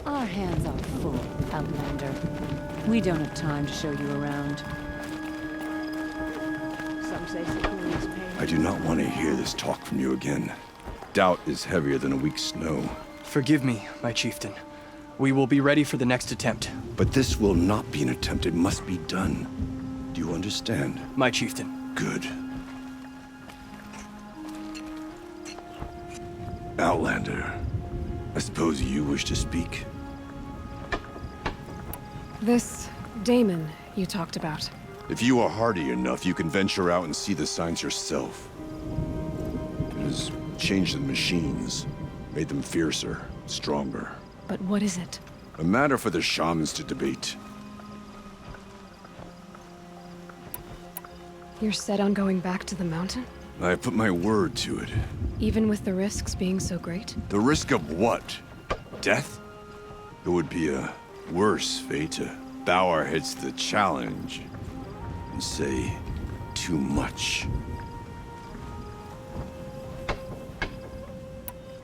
Our hands are full, Outlander. We don't have time to show you around. Some say Sekuli's pain. I do not want to hear this talk from you again. Doubt is heavier than a week's snow. Forgive me, my chieftain. We will be ready for the next attempt. But this will not be an attempt. It must be done. Do you understand? My chieftain. Good. Outlander, I suppose you wish to speak? This Daemon you talked about. If you are hardy enough, you can venture out and see the signs yourself. It has changed the machines, made them fiercer, stronger. But what is it? A matter for the shamans to debate. You're set on going back to the mountain? I have put my word to it. Even with the risks being so great? The risk of what? Death? It would be a worse fate to bow our heads to the challenge and say too much.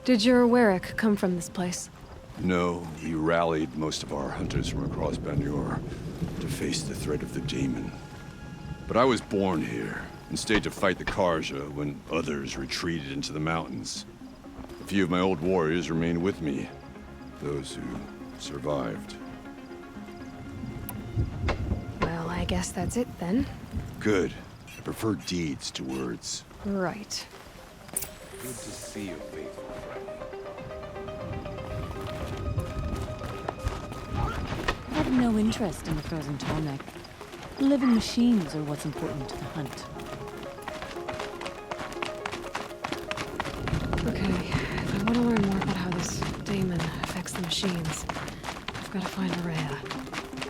Did your Warwick come from this place? No, we rallied most of our hunters from across Banur to face the threat of the Daemon. But I was born here and stayed to fight the Karja when others retreated into the mountains. A few of my old warriors remained with me, those who survived. Well, I guess that's it then. Good. I prefer deeds to words. Right. Good to see you, faithful friend. I have no interest in the frozen tallneck. Living machines are what's important to the hunt. Okay, if I want to learn more about how this Daemon affects the machines, I've got to find Araya.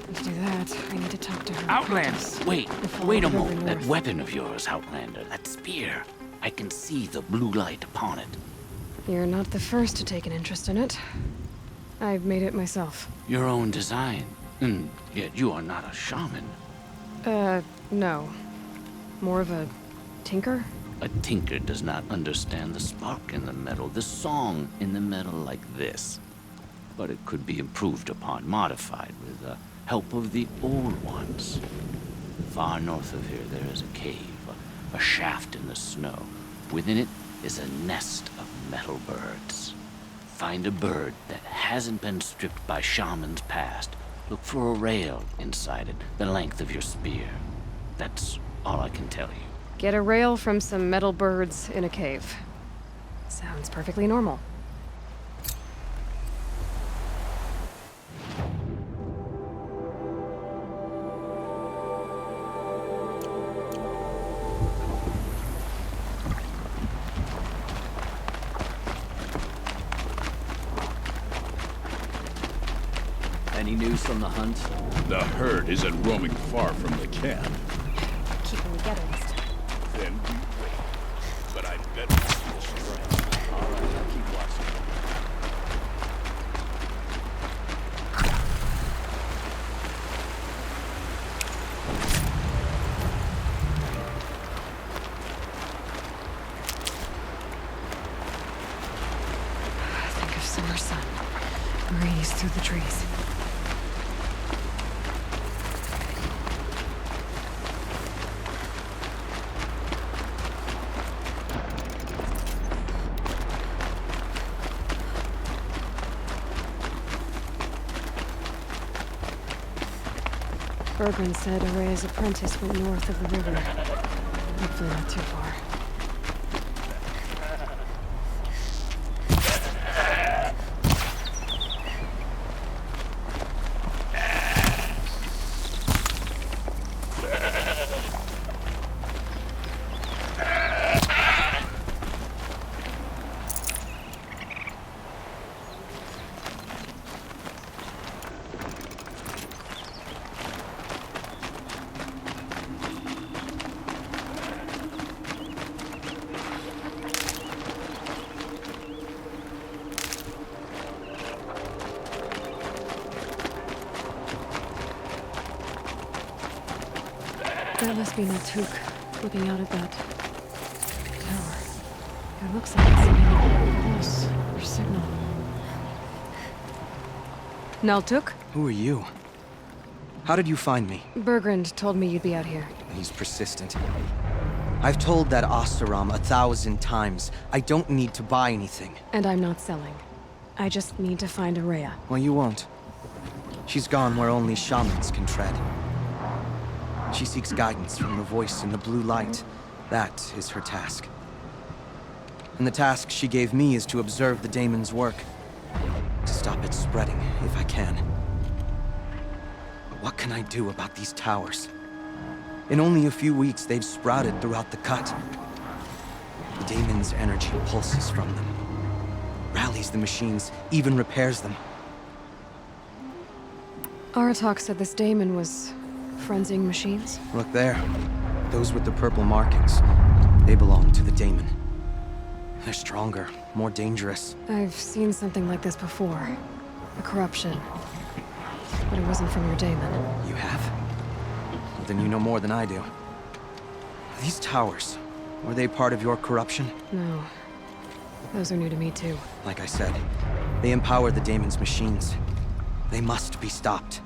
And to do that, I need to talk to her. Outlander! Wait before a I go moment. That north. weapon of yours, Outlander, that spear. I can see the blue light upon it. You're not the first to take an interest in it. I've made it myself. Your own design. And yet you are not a shaman. No. More of a tinker? A tinker does not understand the spark in the metal, the song in the metal like this. But it could be improved upon, modified with help of the Old Ones. Far north of here, there is a cave, a shaft in the snow. Within it is a nest of metal birds. Find a bird that hasn't been stripped by shamans past. Look for a rail inside it, the length of your spear. That's all I can tell you. Get a rail from some metal birds in a cave. Sounds perfectly normal. Any news from the hunt? The herd isn't roaming far from the camp. Keep them together this time. Then we wait. But I bet we see a strike. All right, I'll keep watching. Think of summer sun. Breeze through the trees. Bergren said Araya's apprentice went north of the river. Hopefully not too far. That must be Naltuk, looking out at that tower. It looks like it's sending a pulse or signal. Naltuk? Who are you? How did you find me? Bergrand told me you'd be out here. He's persistent. I've told that Oseram 1,000 times. I don't need to buy anything. And I'm not selling. I just need to find Araya. Well, you won't. She's gone where only shamans can tread. She seeks guidance from the voice in the blue light. That is her task. And the task she gave me is to observe the daemon's work. To stop it spreading, if I can. But what can I do about these towers? In only a few weeks, they've sprouted throughout the cut. The daemon's energy pulses from them. Rallies the machines, even repairs them. Aratak said this daemon was frenzying machines? Look there. Those with the purple markings. They belong to the daemon. They're stronger, more dangerous. I've seen something like this before. A corruption. But it wasn't from your daemon. You have? Well, then you know more than I do. These towers, were they part of your corruption? No. Those are new to me too. Like I said, they empower the daemon's machines. They must be stopped.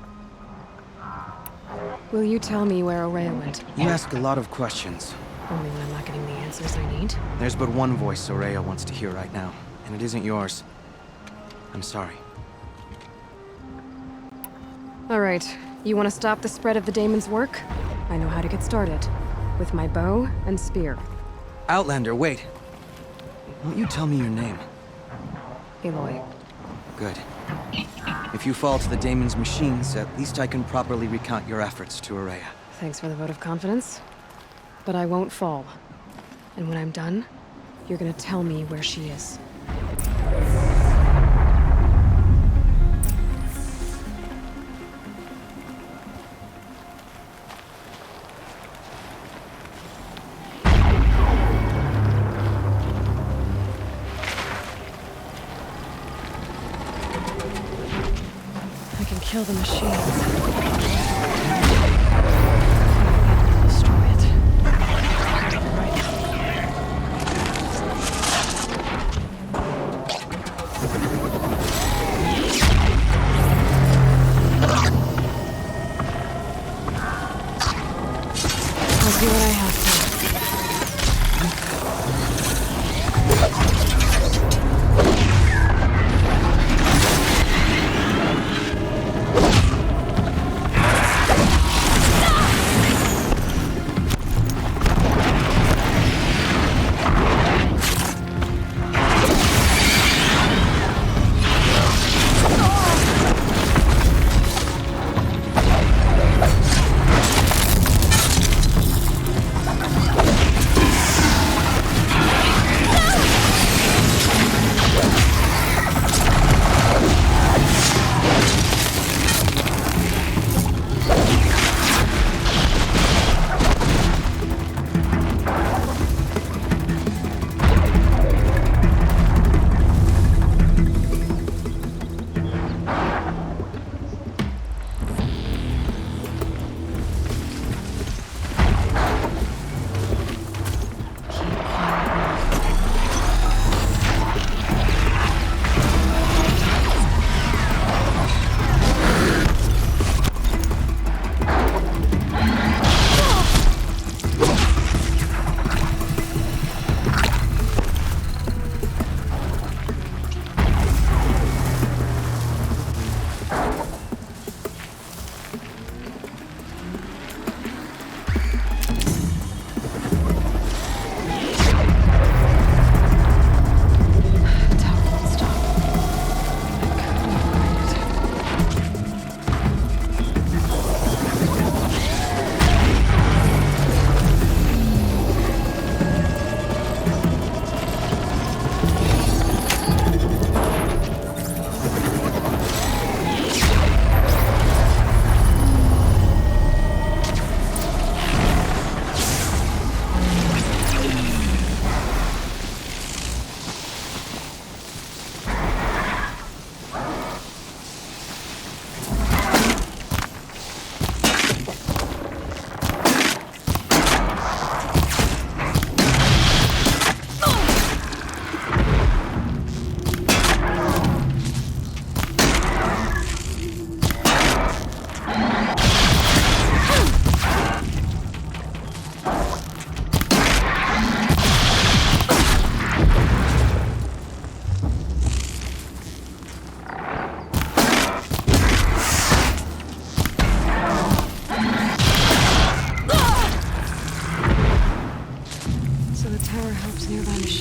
Will you tell me where Araya went? You ask a lot of questions. Only when I'm not getting the answers I need. There's but one voice Araya wants to hear right now, and it isn't yours. I'm sorry. All right. You want to stop the spread of the daemon's work? I know how to get started. With my bow and spear. Outlander, wait. Won't you tell me your name? Aloy. Good. If you fall to the daemon's machines, at least I can properly recount your efforts to Araya. Thanks for the vote of confidence. But I won't fall. And when I'm done, you're gonna tell me where she is. I can kill the machines. Destroy it.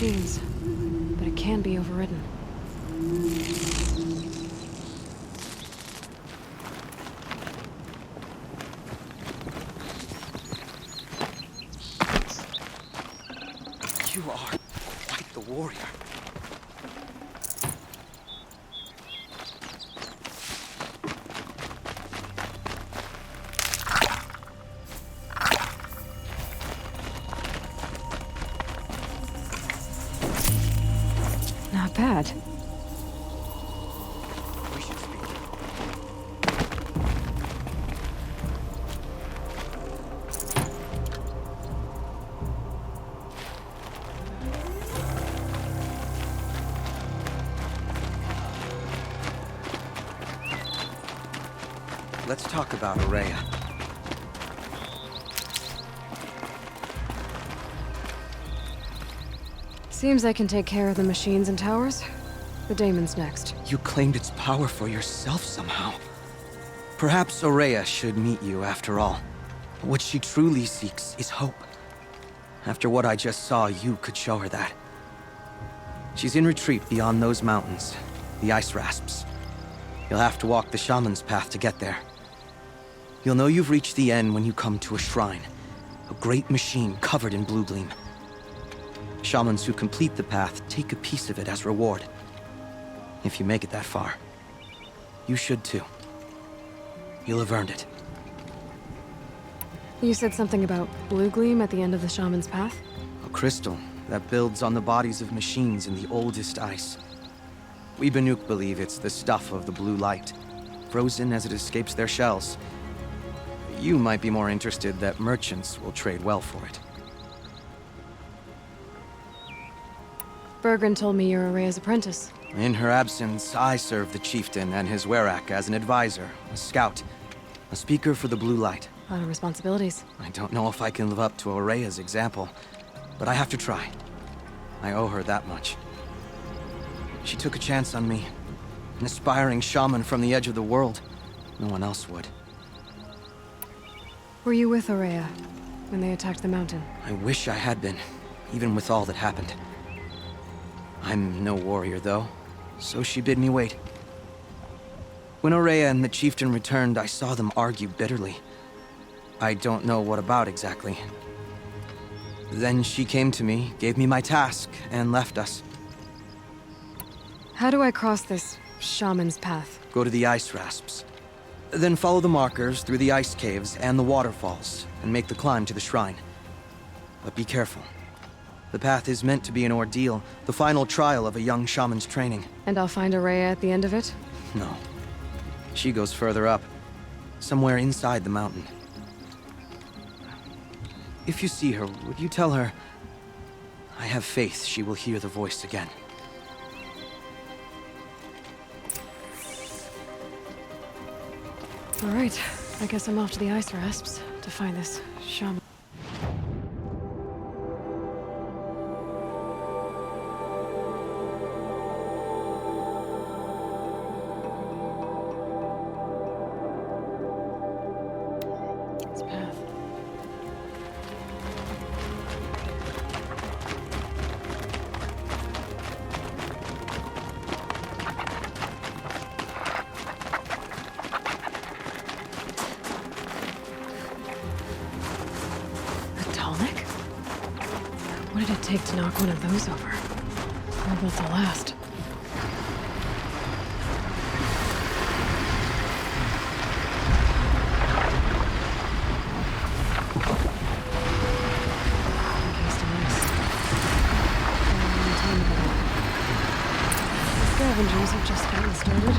machines, but it can be overridden. You are quite the warrior. Not bad. We should speak. Let's talk about Ourea. Seems I can take care of the machines and towers. The daemon's next. You claimed its power for yourself somehow. Perhaps Ourea should meet you after all. What she truly seeks is hope. After what I just saw, you could show her that. She's in retreat beyond those mountains, the Ice Rasps. You'll have to walk the Shaman's path to get there. You'll know you've reached the end when you come to a shrine. A great machine covered in blue gleam. Shamans who complete the path take a piece of it as reward. If you make it that far, you should too. You'll have earned it. You said something about blue gleam at the end of the shaman's path? A crystal that builds on the bodies of machines in the oldest ice. We Banuk believe it's the stuff of the blue light, frozen as it escapes their shells. You might be more interested that merchants will trade well for it. Bergren told me you're Ourea's apprentice. In her absence, I serve the chieftain and his werak as an advisor, a scout, a speaker for the blue light. A lot of responsibilities. I don't know if I can live up to Ourea's example, but I have to try. I owe her that much. She took a chance on me, an aspiring shaman from the edge of the world. No one else would. Were you with Ourea when they attacked the mountain? I wish I had been, even with all that happened. I'm no warrior, though, so she bid me wait. When Ourea and the chieftain returned, I saw them argue bitterly. I don't know what about exactly. Then she came to me, gave me my task, and left us. How do I cross this shaman's path? Go to the Ice Rasps. Then follow the markers through the ice caves and the waterfalls, and make the climb to the shrine. But be careful. The path is meant to be an ordeal, the final trial of a young shaman's training. And I'll find Ourea at the end of it? No. She goes further up, somewhere inside the mountain. If you see her, would you tell her, I have faith she will hear the voice again. All right, I guess I'm off to the Ice Rasps to find this shaman. What did it take to knock one of those over? How about the last? The scavengers have just gotten started.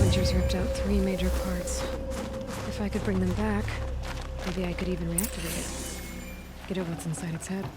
Scavengers ripped out 3 major parts. If I could bring them back, maybe I could even reactivate it. Get at what's inside its head.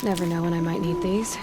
Never know when I might need these.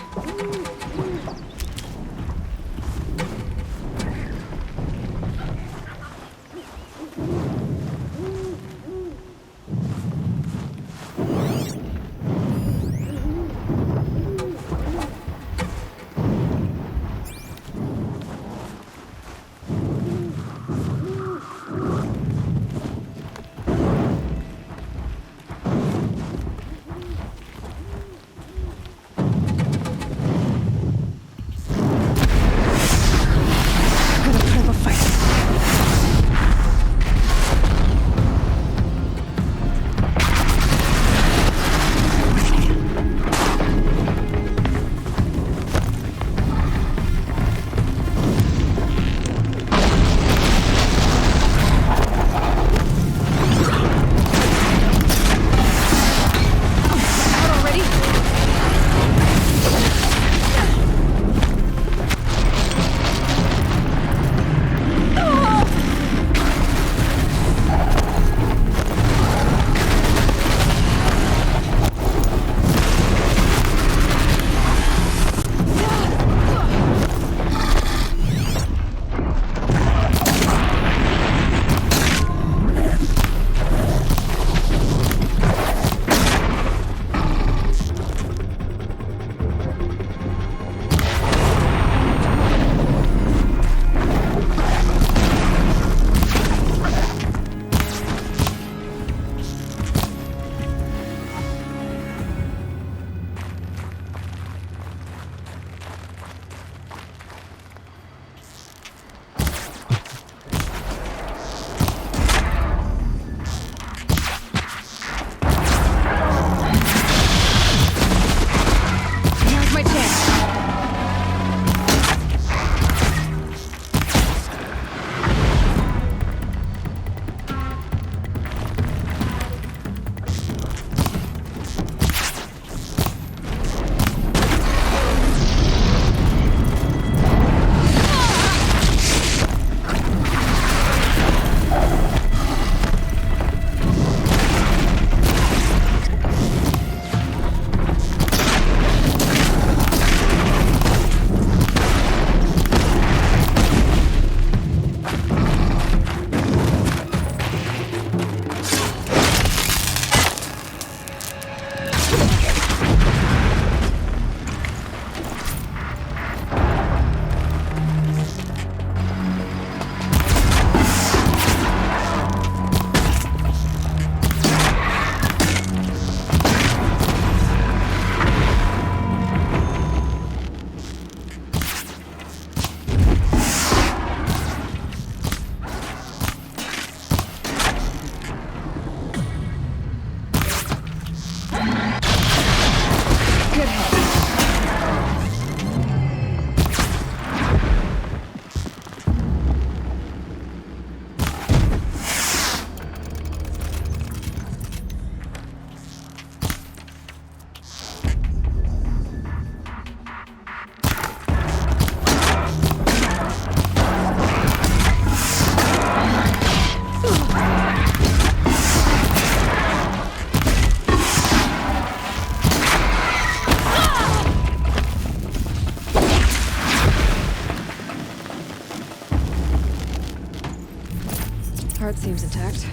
part seems intact.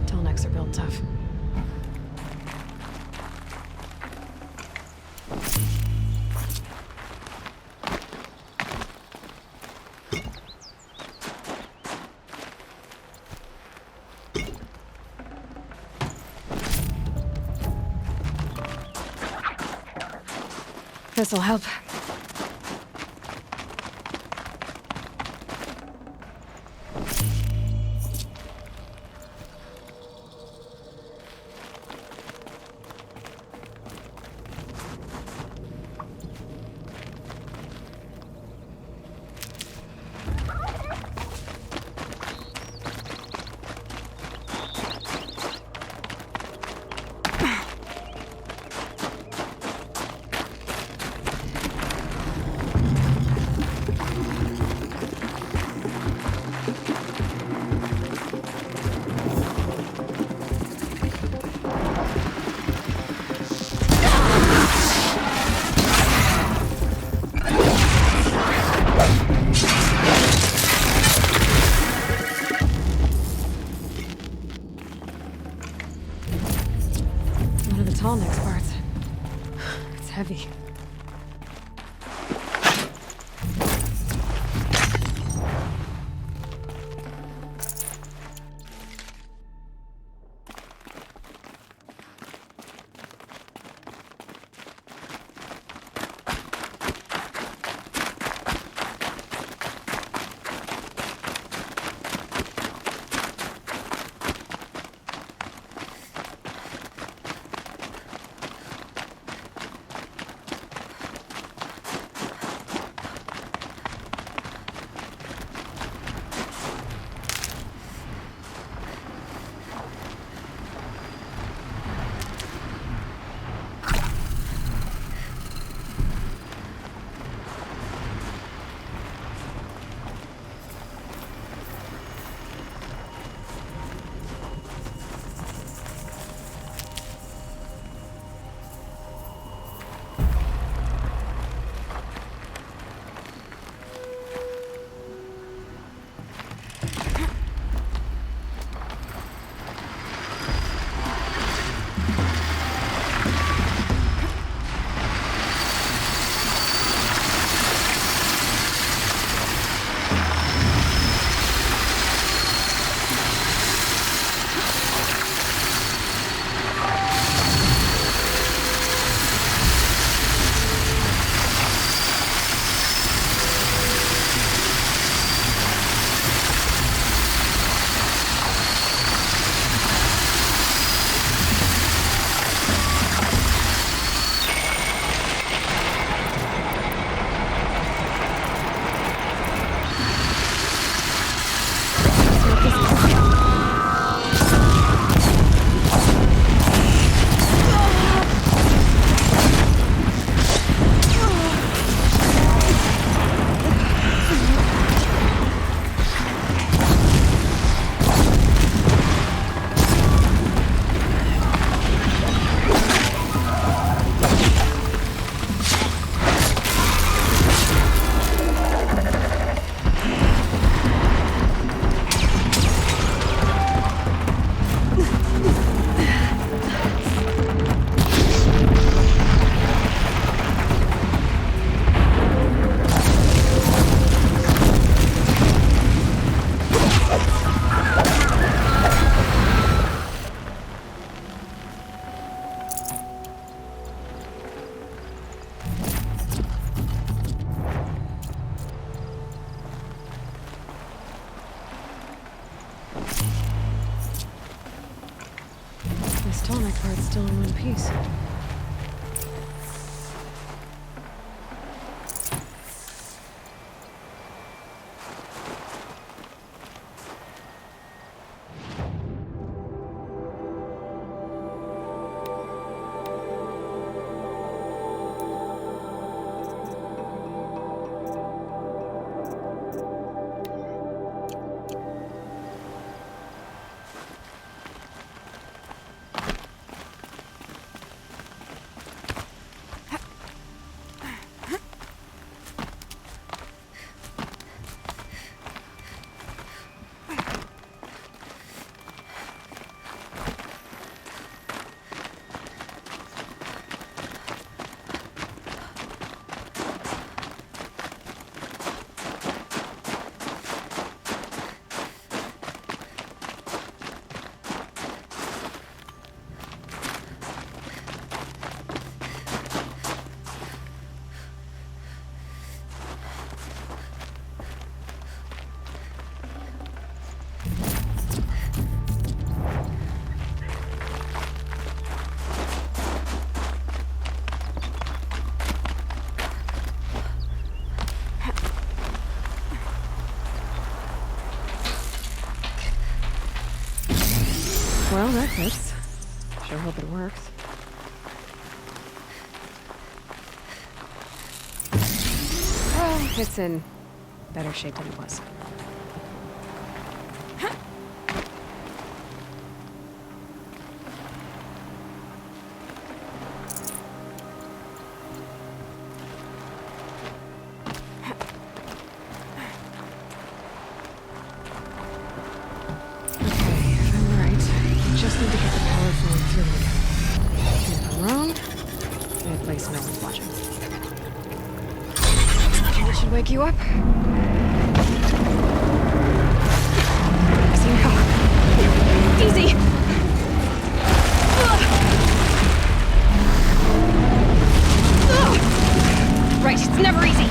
Tallnecks are built tough. This'll help. Tallnecks parts. It's heavy. This Tallneck part's still in one piece. Well, that fits. Sure hope it works. Well, it's in better shape than it was. Just need to get the power flowing through again. If I'm wrong, in a place no one's watching. That should wake you up. Easy now. Easy! Right, it's never easy.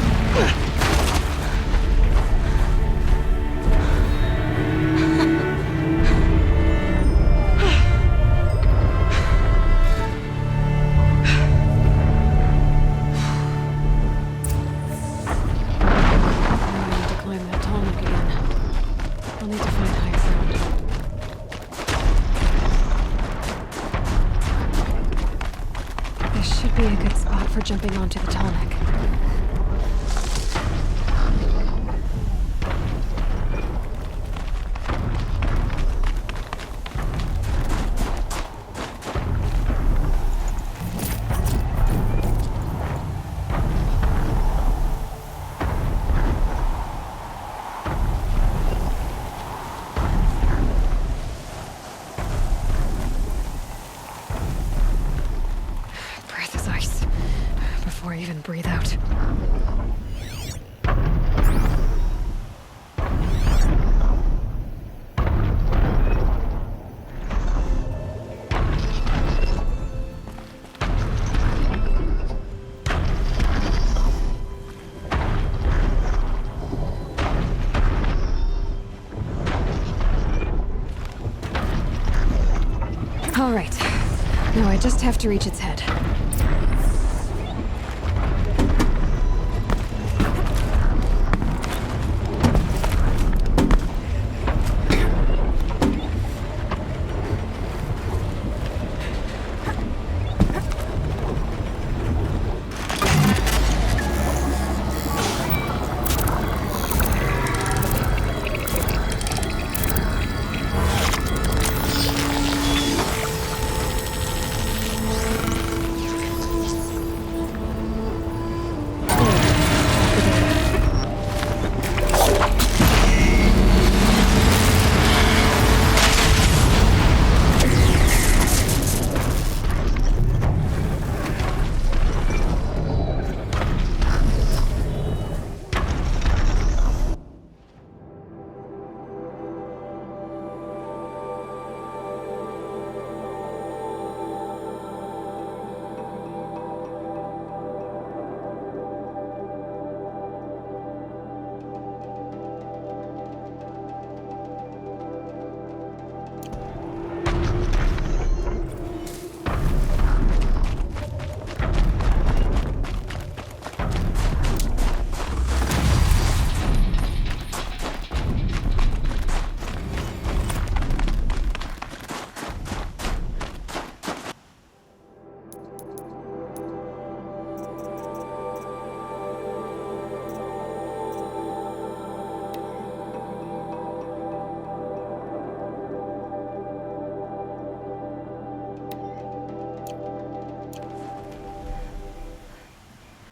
Be a good spot for jumping onto the tall neck. Before I even breathe out. All right. Now I just have to reach its head.